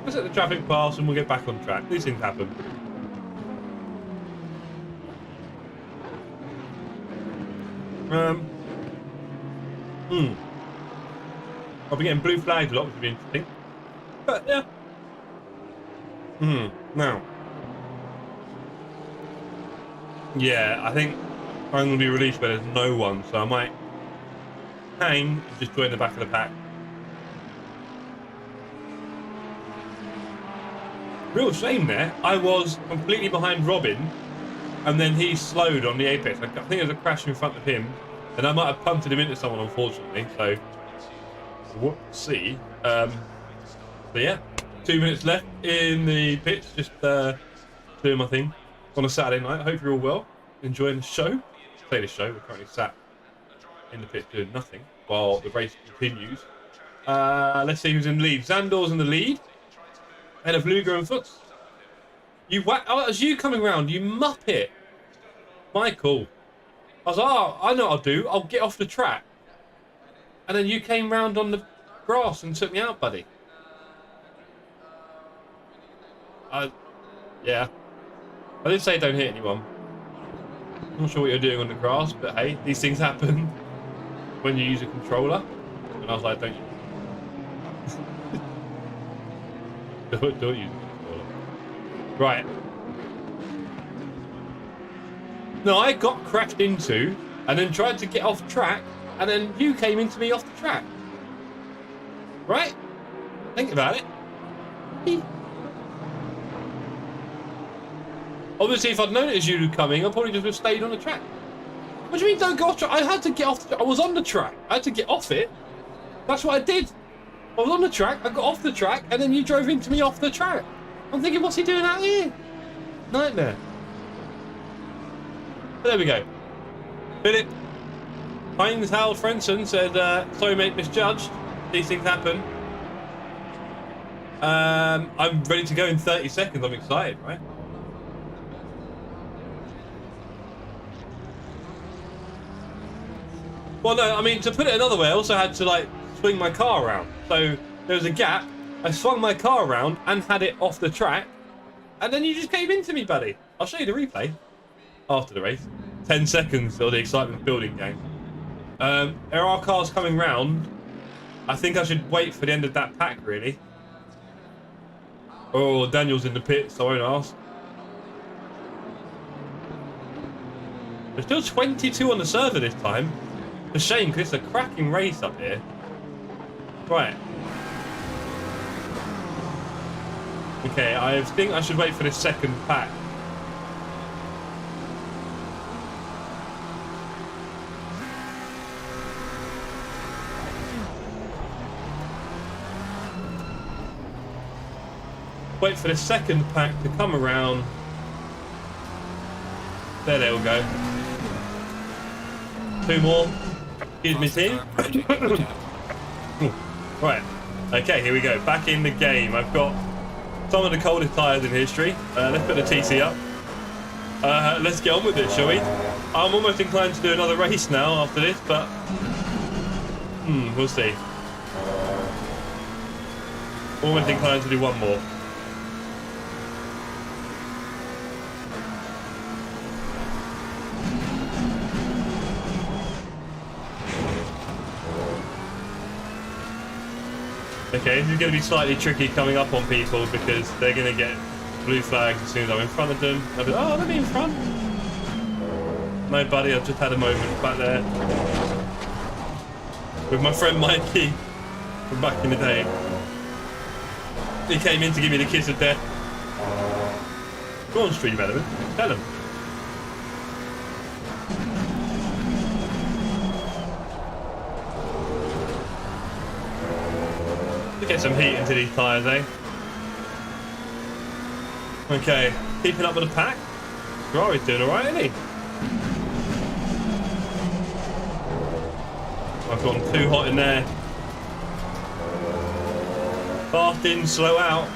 A: let's let the traffic pass and we'll get back on track. These things happen. I'll be getting blue flags a lot, which would be interesting. But yeah. Now. Yeah, I think I'm going to be released where there's no one, so I might hang and just join the back of the pack. Real shame there. I was completely behind Robin, and then he slowed on the apex. I think there was a crash in front of him, and I might have punted him into someone, unfortunately. So we'll see. So yeah, 2 minutes left in the pitch. Just doing my thing on a Saturday night. I hope you're all well, enjoying the show. Say the show. We're currently sat in the pitch doing nothing while the race continues. Let's see who's in the lead. Zandor's in the lead. Ahead of Luger and Foots. Oh, it was you coming round, you muppet. Michael. I was like, oh, I know what I'll do. I'll get off the track. And then you came round on the grass and took me out, buddy. Yeah. I did say don't hit anyone. I'm not sure what you're doing on the grass, but hey, these things happen when you use a controller. And I was like, don't you? don't use a controller. Right. No, I got crashed into and then tried to get off track, and then you came into me off the track. Right? Think about it. Obviously, if I'd known it was you coming, I probably just would have stayed on the track. What do you mean don't go off track? I had to get off the track. I was on the track. I had to get off it. That's what I did. I was on the track, I got off the track, and then you drove into me off the track. I'm thinking, what's he doing out here? Nightmare. But there we go. Philip, Heinz Howard Frenson said, sorry mate, misjudged. These things happen. I'm ready to go in 30 seconds. I'm excited, right? Well, no, I mean, to put it another way, I also had to, like, swing my car around. So there was a gap. I swung my car around and had it off the track. And then you just came into me, buddy. I'll show you the replay after the race. 10 seconds or the excitement building, gang. There are cars coming round. I think I should wait for the end of that pack, really. Oh, Daniel's in the pit, so I won't ask. There's still 22 on the server this time. It's a shame, because it's a cracking race up here. Right. Okay, I think I should wait for the second pack. Wait for the second pack to come around. There they all go. 2 more. Excuse me, team. Right. Okay, here we go. Back in the game. I've got some of the coldest tyres in history. Let's put the TC up. Let's get on with it, shall we? I'm almost inclined to do another race now after this, but we'll see. Almost inclined to do one more. Okay, this is going to be slightly tricky coming up on people because they're going to get blue flags as soon as I'm in front of them. I'll be, oh, let me in front. No, buddy, I've just had a moment back there with my friend Mikey from back in the day. He came in to give me the kiss of death. Go on, Stream Element, tell him. Get some heat into these tyres, eh? Okay, keeping up with the pack. Ferrari's doing alright, isn't he? I've gone too hot in there. Fast in, slow out.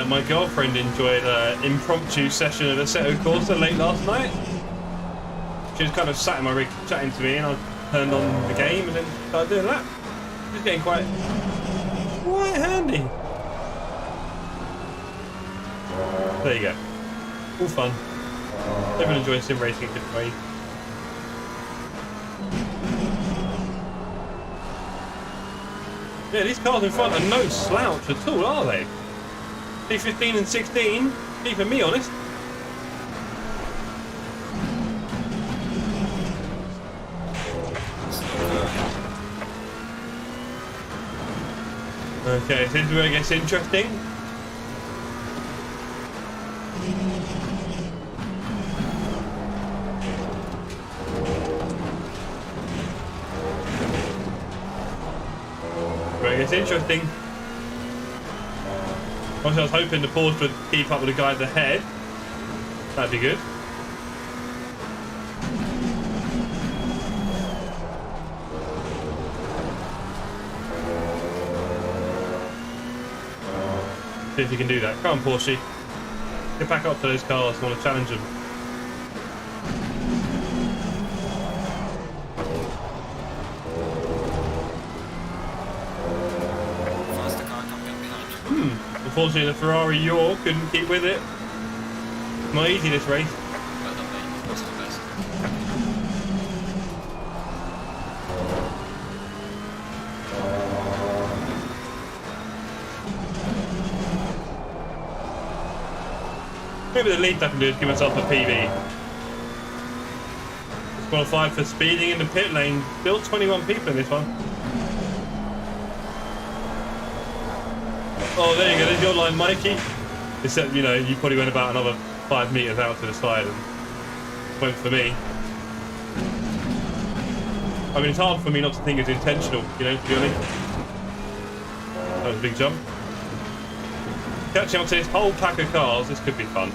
A: My girlfriend enjoyed an impromptu session of Assetto Corsa late last night. She was kind of sat in my rig chatting to me, and I turned on the game and then started doing that. It's getting quite handy. There you go. All fun. Everyone enjoys sim racing in different ways. Yeah, these cars in front are no slouch at all, are they? P15 and 16, keeping me honest. Okay, this is where it gets interesting. Where it gets interesting. Obviously, I was hoping the Porsche would keep up with the guys ahead. That'd be good. See if you can do that. Come on, Porsche. Get back up to those cars. I want to challenge them. Unfortunately, the Ferrari York couldn't keep with it. Not easy this race. Maybe the least I can do is give myself a PB. Qualified for speeding in the pit lane. Still 21 people in this one. Oh, there you go. There's your line, Mikey. Except, you know, you probably went about another 5 meters out to the side and went for me. I mean, it's hard for me not to think it's intentional, you know, to be honest. That was a big jump. Catching up to this whole pack of cars, this could be fun.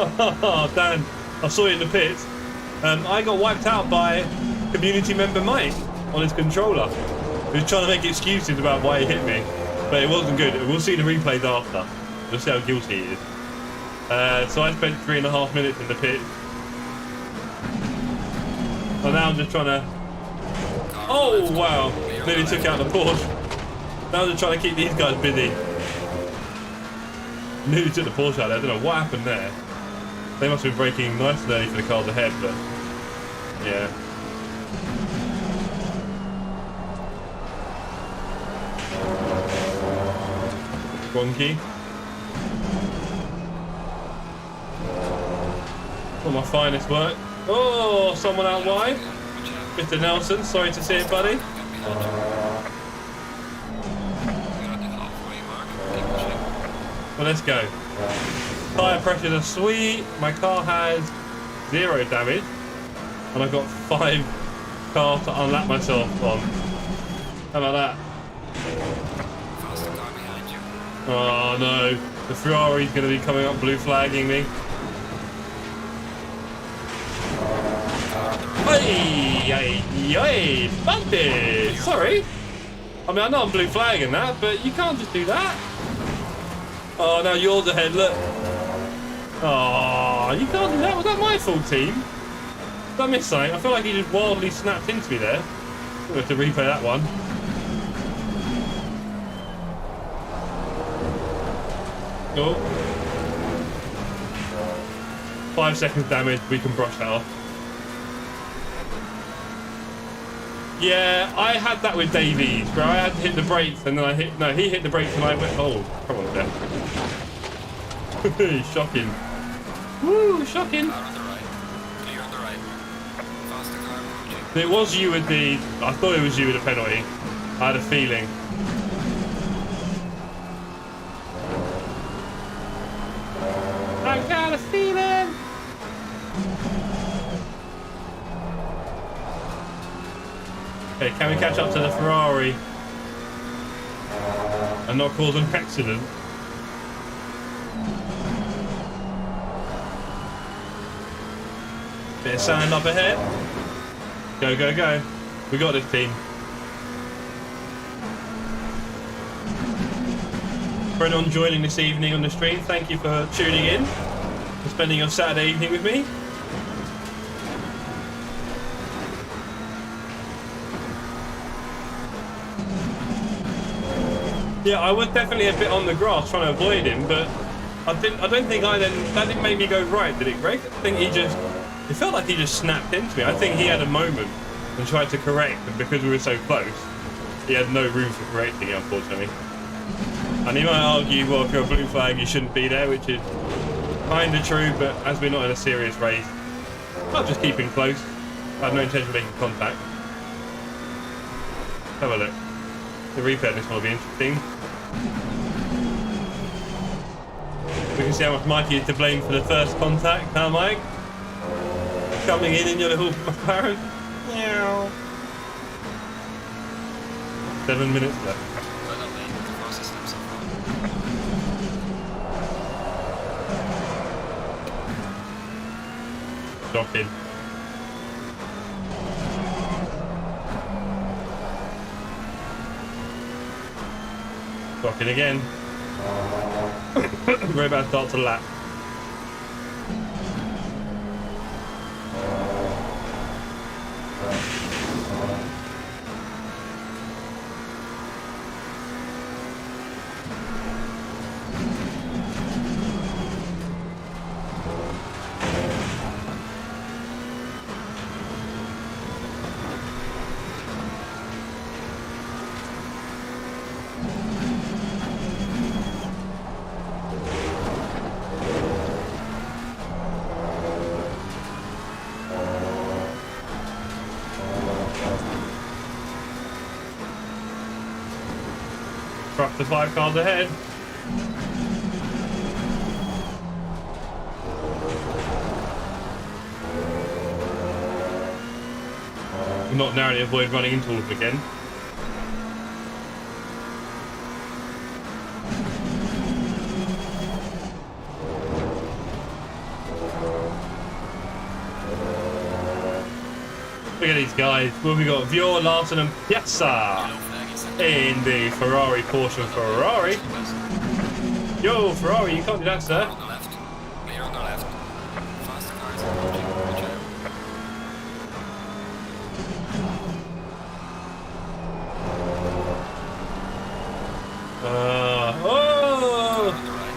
A: Oh, Dan, I saw you in the pits. I got wiped out by community member Mike on his controller. He was trying to make excuses about why he hit me, but it wasn't good. We'll see the replays after. We'll see how guilty he is. So I spent 3.5 minutes in the pit. So now I'm just trying to... Oh, wow. Nearly took out the Porsche. Now I'm just trying to keep these guys busy. Nearly took the Porsche out there. I don't know what happened there. They must have been braking nice and early for the cars ahead, but... Yeah. Wonky. For my finest work. Oh, someone out wide. Mr. Nelson, sorry to see it, buddy. Well, let's go. Tyre pressures are sweet. My car has 0 damage. And I've got 5 cars to unlap myself on. How about that? Oh no, the Ferrari's going to be coming up blue flagging me. Hey, bumpy! Sorry. I mean, I know I'm blue flagging that, but you can't just do that. Oh, now yours ahead, look. Oh, you can't do that. Was that my fault, team? Did I miss something? I feel like he just wildly snapped into me there. I'm going to have to replay that one. Oh. 5 seconds damage, we can brush that off. Yeah, I had that with Davies, where I had to hit the brakes and then I hit... No, he hit the brakes and I went... Oh, come on, Dan. Shocking. Woo, shocking. It was you with the... I thought it was you with the penalty. I had a feeling. I got a feeling. Okay, can we catch up to the Ferrari and not cause an accident? Bit of sand up ahead. Go, go, go. We got this, team. For anyone joining this evening on the stream, thank you for tuning in, for spending your Saturday evening with me. Yeah, I was definitely a bit on the grass trying to avoid him, but I don't think that didn't make me go right, did it, Greg? I think it felt like he just snapped into me. I think he had a moment and tried to correct, and because we were so close, he had no room for correcting it, unfortunately. And he might argue, well, if you're a blue flag, you shouldn't be there, which is kind of true, but as we're not in a serious race, I'll just keep him close. I have no intention of making contact. Have a look. The replay of this one will be interesting. We can see how much Mikey is to blame for the first contact, huh, Mike? Coming in your little McLaren. Meow. 7 minutes left. Shocking. Shocking again. We're about to start to lap. The 5 cars ahead. We'll not narrowly avoid running into them again. Look at these guys. What have we got? Vior, Larson and Piazza
B: Yellow flag is set.
A: in the Ferrari Porsche Ferrari. Yo, Ferrari, you can't do that, sir.
B: On the left. Clear on the left. Faster cars approaching. Watch out.
A: Oh!
B: On the right.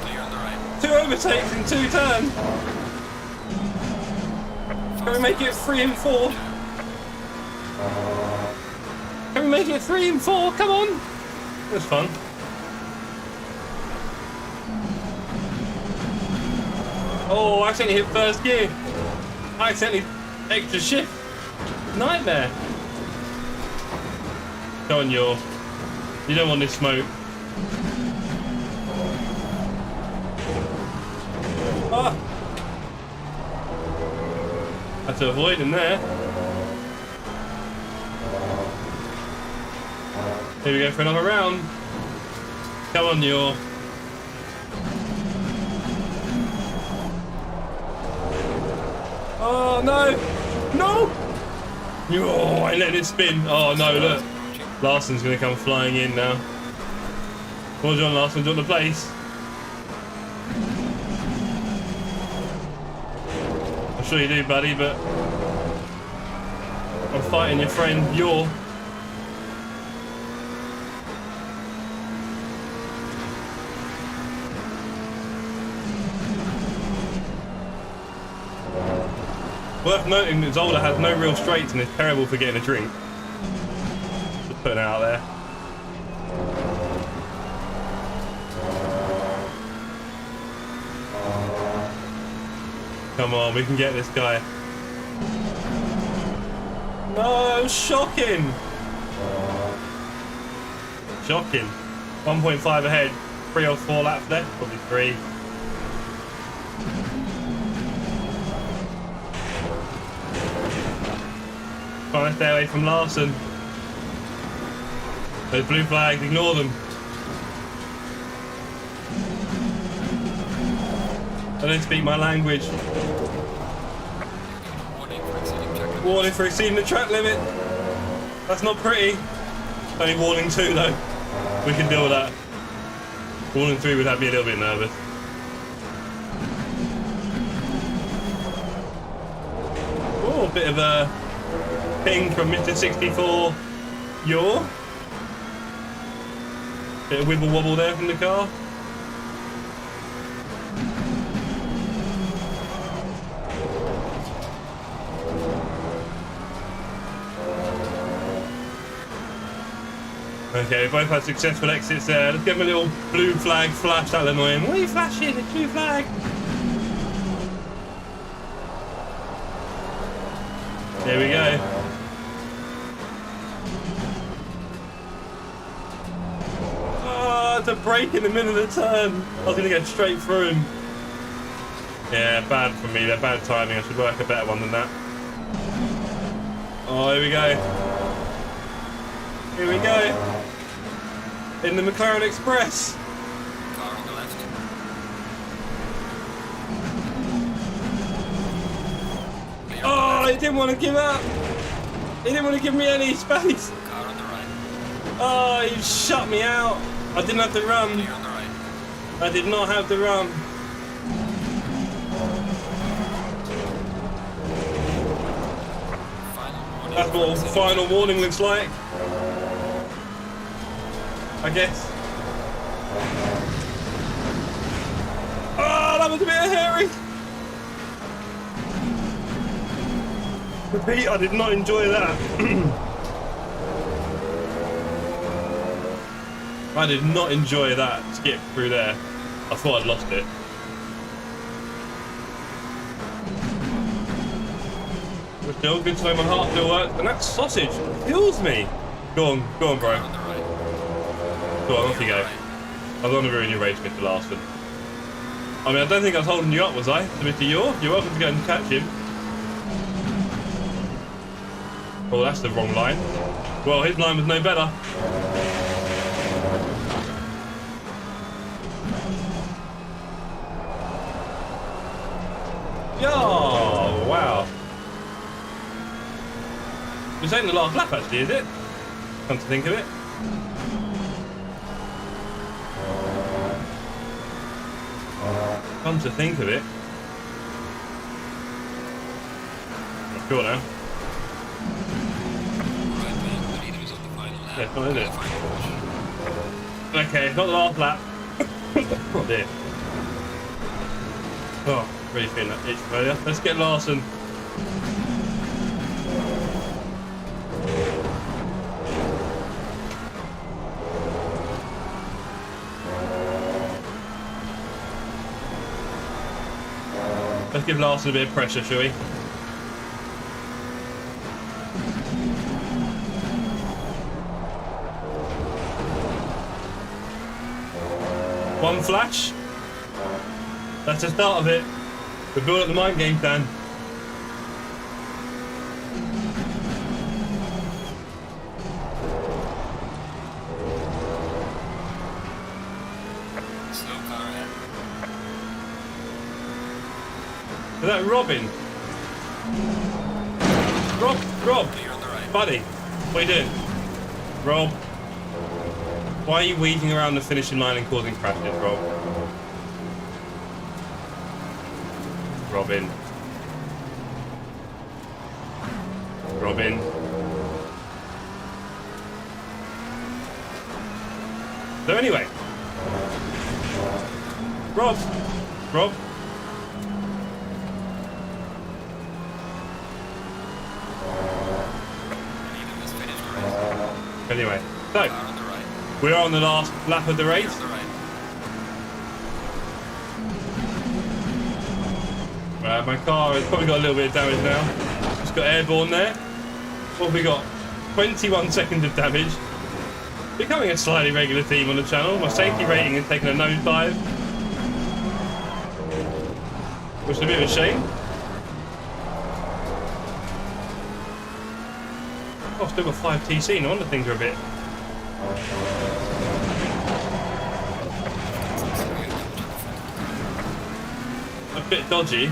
B: Clear on the right.
A: 2 overtakes in 2 turns. Can we make it 3 and 4? Can we make it 3 and 4? Come on! That's fun. Oh, I accidentally hit first gear. I accidentally extra shift. Nightmare. Go on, you don't want this smoke. Ah! Had to avoid him there. Here we go for another round. Come on, you. Oh no! No! Oh, I let it spin. Oh no, look. Larson's gonna come flying in now. Well done, Larson, do you want the place? I'm sure you do, buddy, but I'm fighting your friend, Yor. Worth noting that Zolder has no real straights and is terrible for getting a drink. Just putting it out there. Come on, we can get this guy. No, shocking! Shocking. 1.5 ahead. 3 or 4 laps left, probably 3. Trying to stay away from Larson. Those blue flags, ignore them. I don't speak my language. Warning for exceeding the track limit. That's not pretty. Only warning 2 though. We can deal with that. Warning 3 would have me a little bit nervous. Oh, a bit of a ping from Mr. 64. Yor. Bit of wibble wobble there from the car. Okay, we both had successful exits there. Let's give him a little blue flag flash. That'll annoy him. What are you flashing? It's blue flag. There we go. Oh, it's a break in the middle of the turn. I was going to go straight through him. Yeah, bad for me. They're bad timing. I should work a better one than that. Oh, here we go. Here we go. In the McLaren Express.
B: Car on the left.
A: Oh, he didn't want to give up. He didn't want to give me any space.
B: Car on the right.
A: Oh, he shut me out. I didn't have to run.
B: Clear on the right.
A: I did not have to run. That's what final warning looks like. I guess. Oh, that was a bit hairy. Repeat, I did not enjoy that. I did not enjoy that skip through there. I thought I'd lost it. But still, good to know my heart still works. And that sausage kills me. Go on, bro.
B: On the right.
A: Go on, off you go. I don't want to ruin your race, Mr. Larson. I mean, I don't think I was holding you up, was I? So, Mr. Yor, you're welcome to go and catch him. Oh, that's the wrong line. Well, his line was no better. Oh, wow. This ain't the last lap, actually, is it? Come to think of it. Come to think of it. I'm not sure now. Yeah, it's not, is it? Okay, it's not the last lap. Oh dear. Oh, really feeling that itch earlier. Let's get Larson. Let's give Larson a bit of pressure, shall we? One flash. That's the start of it. We're building up the mind game plan.
B: Slow car ahead.
A: Is that Robin? Rob,
B: You're on the right.
A: buddy, what are you doing? Rob, why are you weaving around the finishing line and causing crashes, Rob? Robin. So anyway, Rob. Anyway, so we're on the last lap of the race. My car has probably got a little bit of damage now. Just got airborne there. What have we got? 21 seconds of damage. Becoming a slightly regular team on the channel. My safety rating has taken a nosedive, which is a bit of a shame. Oh, still got 5 TC. No wonder things are a bit dodgy.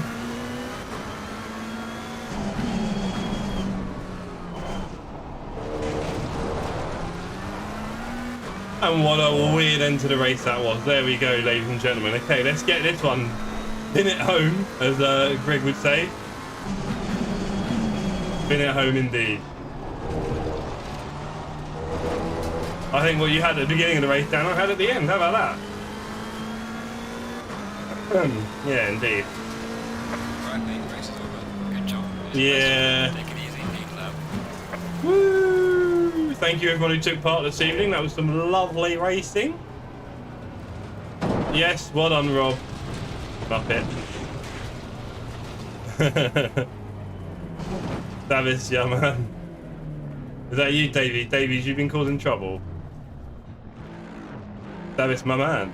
A: And what a weird end to the race that was. There we go, ladies and gentlemen. Okay, let's get this one in it home, as Greg would say. Been at home indeed. I think what you had at the beginning of the race, Dan, I had at the end. How about that? Yeah, indeed.
B: Right, mate, race is over. Good job.
A: Yeah.
B: Take it easy, deep lap.
A: Woo! Thank you everyone who took part this evening. That was some lovely racing. Yes, well done, Rob. Muppet. Davis, yeah, man. Is that you, Davey? Davies, you've been causing trouble. Davis, my man.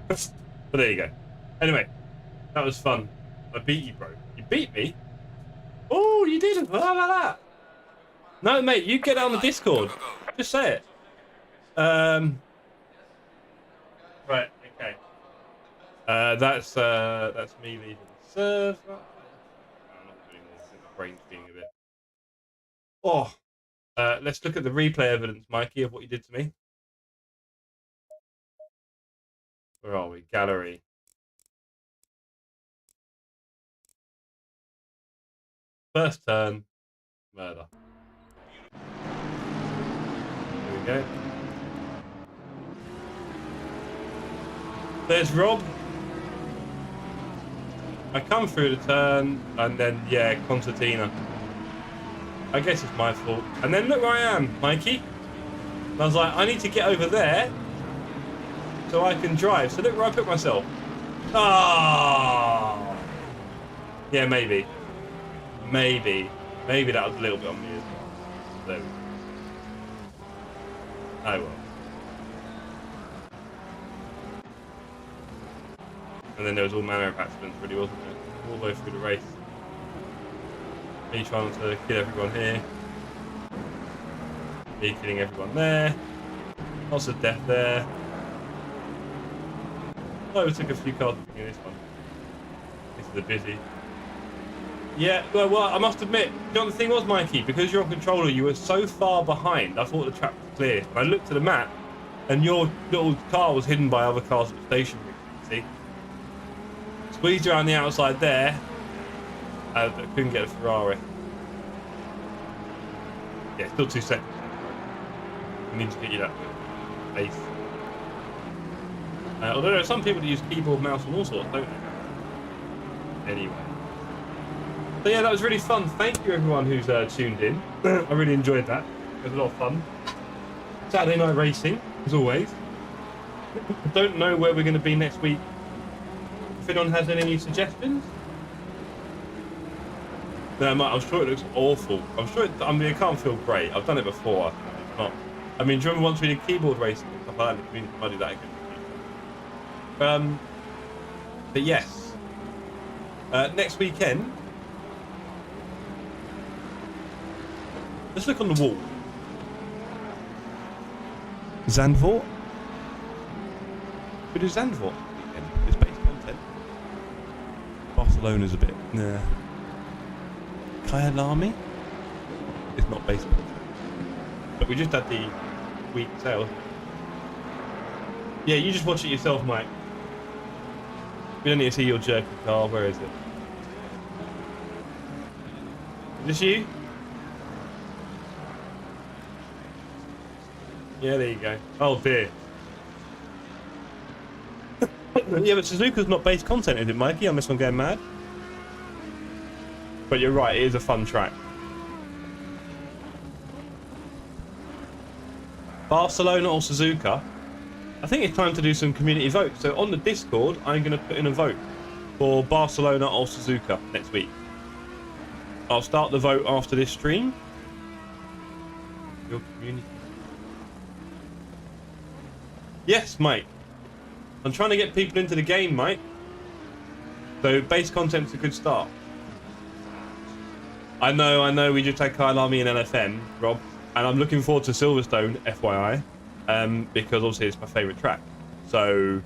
A: But there you go. Anyway, that was fun. I beat you, bro. You beat me? Oh, you didn't. How about that? No, mate, you get on the Discord. Just say it. Right, okay. That's me leaving the server. I'm not doing this. My brain's being a bit. Oh, let's look at the replay evidence, Mikey, of what you did to me. Where are we? Gallery. First turn, murder. Here we go. There's Rob. I come through the turn, and then, yeah, concertina. I guess it's my fault. And then look where I am, Mikey. And I was like, I need to get over there so I can drive. So look where I put myself. Ah. Yeah, maybe. Maybe that was a little bit on me as well. There we go. Oh well. And then there was all manner of accidents, really, wasn't there? All the way through the race. Me trying to kill everyone here. Me killing everyone there. Lots of death there. I overtook a few cars at the beginning of this one. This is a busy. Yeah, well, I must admit, you know what the thing was, Mikey? Because you're on controller, you were so far behind, I thought the track was clear. I looked at the map, and your little car was hidden by other cars at the station. See? Squeezed around the outside there. I couldn't get a Ferrari. Yeah, still 2 seconds. We need to get you that pace. Although there are some people that use keyboard, mouse, and all sorts, don't they? Anyway. So yeah, that was really fun. Thank you everyone who's tuned in. I really enjoyed that. It was a lot of fun. Saturday night racing, as always. I don't know where we're going to be next week. If anyone has any suggestions? No, I'm sure it looks awful. I'm sure it can't feel great. I've done it before. It's not. I mean, do you remember once we did keyboard racing and stuff like that? We might do that again. But yes. Next weekend. Let's look on the wall. Zandvoort? We do Zandvoort weekend. It's base content. Barcelona's a bit. Nah. Kyalami? It's not base content. But we just had the week sale. Yeah, you just watch it yourself, Mike. We don't need to see your jerky car. Where is it? Is this you? Yeah, there you go. Oh dear. Yeah, but Suzuka's not base content, is it, Mikey? Unless I'm going mad. But you're right, it is a fun track. Barcelona or Suzuka? I think it's time to do some community votes. So on the Discord, I'm going to put in a vote for Barcelona or Suzuka next week. I'll start the vote after this stream. Your community. Yes, Mike. I'm trying to get people into the game, Mike. So base content's a good start. I know. We just had Kyalami and LFM, Rob, and I'm looking forward to Silverstone, FYI, because obviously it's my favourite track. So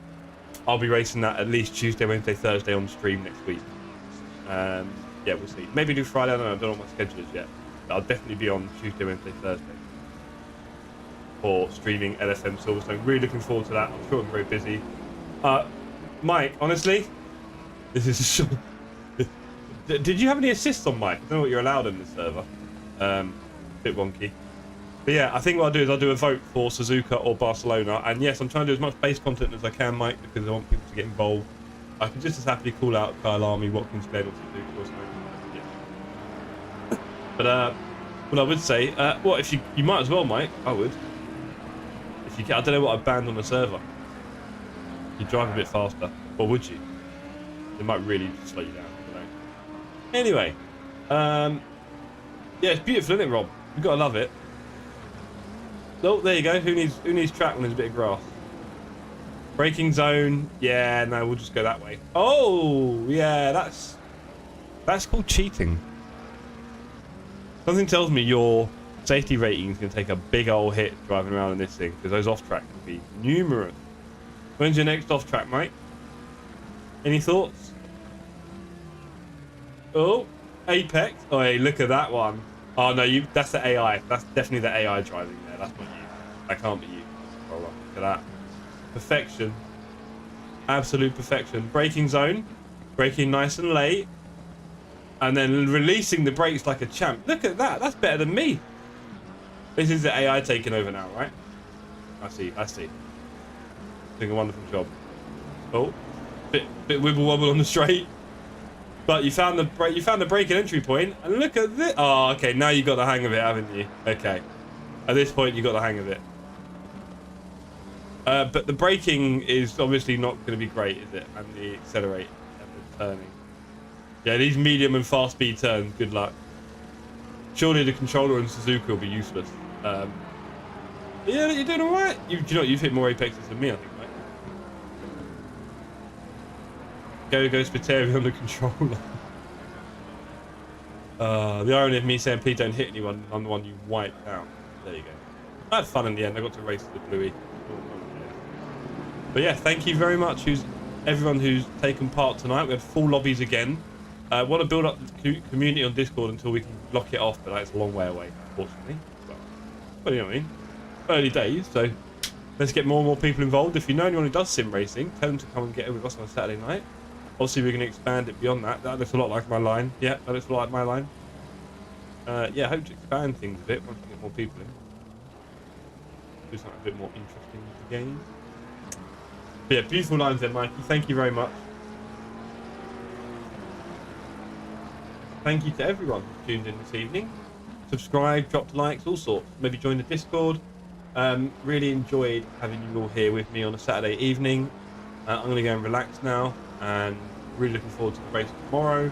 A: I'll be racing that at least Tuesday, Wednesday, Thursday on stream next week. Yeah, we'll see. Maybe do Friday. I don't know what my schedule is yet. But I'll definitely be on Tuesday, Wednesday, Thursday for streaming LFM Silverstone. Really looking forward to that. I'm sure I'm very busy. Mike, honestly, this is a short. Did you have any assists on Mike? I don't know what you're allowed in this server. Bit wonky. But yeah, I think what I'll do is I'll do a vote for Suzuka or Barcelona. And yes, I'm trying to do as much base content as I can, Mike, because I want people to get involved. I can just as happily call out Kyalami, Watkins Glen, or Suzuka or something. Yeah. But what I would say, what if you might as well, Mike? I would. If you, I don't know what I banned on the server. You drive a bit faster, or would you? It might really slow you down. Anyway, yeah, it's beautiful, isn't it, Rob? You've got to love it. Oh, there you go. Who needs track when there's a bit of grass? Braking zone. Yeah, no, we'll just go that way. Oh, yeah, that's called cheating. Something tells me your safety rating is going to take a big old hit driving around in this thing, because those off-track can be numerous. When's your next off-track, Mike? Any thoughts? Oh, Apex. Oh, hey, look at that one. Oh, no, that's the AI. That's definitely the AI driving there. That's not you. That can't be you. Oh, look at that. Perfection. Absolute perfection. Braking zone. Braking nice and late. And then releasing the brakes like a champ. Look at that. That's better than me. This is the AI taking over now, right? I see. Doing a wonderful job. Oh, bit wibble wobble on the straight. But you found the brake and entry point, and look at this. Oh, okay, now you got the hang of it, haven't you? Okay, at this point you got the hang of it. But the braking is obviously not going to be great, is it? And the accelerate and the turning. Yeah, these medium and fast speed turns. Good luck. Surely the controller in Suzuka will be useless. Yeah, you're doing all right. Do you know what? You've hit more apexes than me, I think. Go Spiteri on the controller. The irony of me saying please don't hit anyone, I'm the one you wiped out. There you go. I had fun in the end. I got to race the Bluey. But yeah, thank you very much everyone who's taken part tonight. We had full lobbies again. Want to build up the community on Discord until we can lock it off, but that's a long way away, unfortunately. But you know what I mean? Early days, so let's get more and more people involved. If you know anyone who does sim racing, tell them to come and get in with us on a Saturday night. Obviously, we're going to expand it beyond that. That looks a lot like my line. Yeah, that looks a lot like my line. Yeah, I hope to expand things a bit once we get more people in. Do something a bit more interesting with the game. But yeah, beautiful lines there, Mikey. Thank you very much. Thank you to everyone who's tuned in this evening. Subscribe, dropped likes, all sorts. Maybe join the Discord. Really enjoyed having you all here with me on a Saturday evening. I'm going to go and relax now, and really looking forward to the race tomorrow.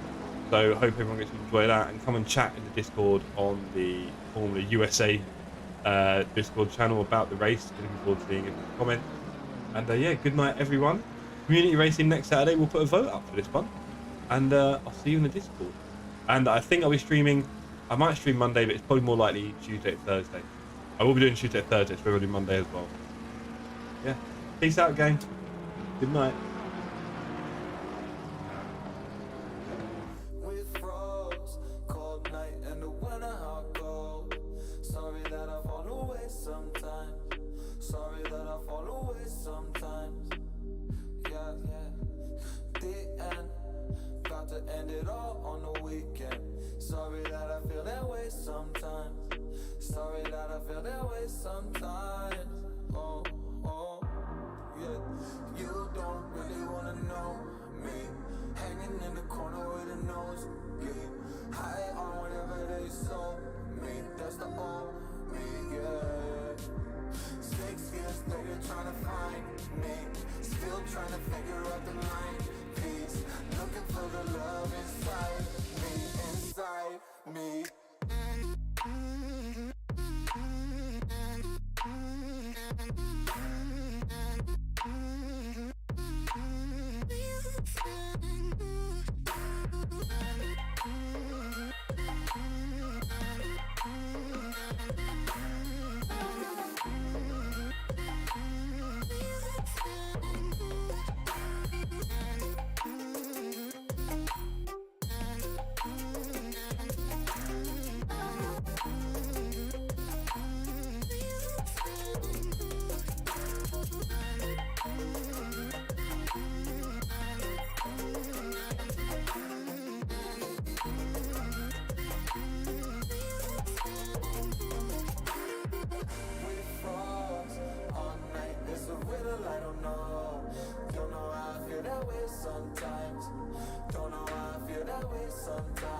A: So hope everyone gets to enjoy that, and come and chat in the Discord on the Formula USA Discord channel about the race. Looking forward to seeing it in the comments. And yeah, good night everyone. Community racing next Saturday. We'll put a vote up for this one, and I'll see you in the Discord. And I think I'll be streaming. I might stream Monday, but it's probably more likely Tuesday or Thursday. I will be doing Tuesday or Thursday, so we'll do Monday as well. Yeah. Peace out, gang. Good night.
C: End it all on the weekend. Sorry that I feel that way sometimes. Sorry that I feel that way sometimes. Oh, oh, yeah. You don't really wanna know me. Hanging in the corner with a nose bleed. High on whatever they sold me. That's the old me, yeah. 6 years later trying to find me. Still trying to figure out the line piece. Looking for the love inside me, sometimes. Don't know how I feel that way sometimes.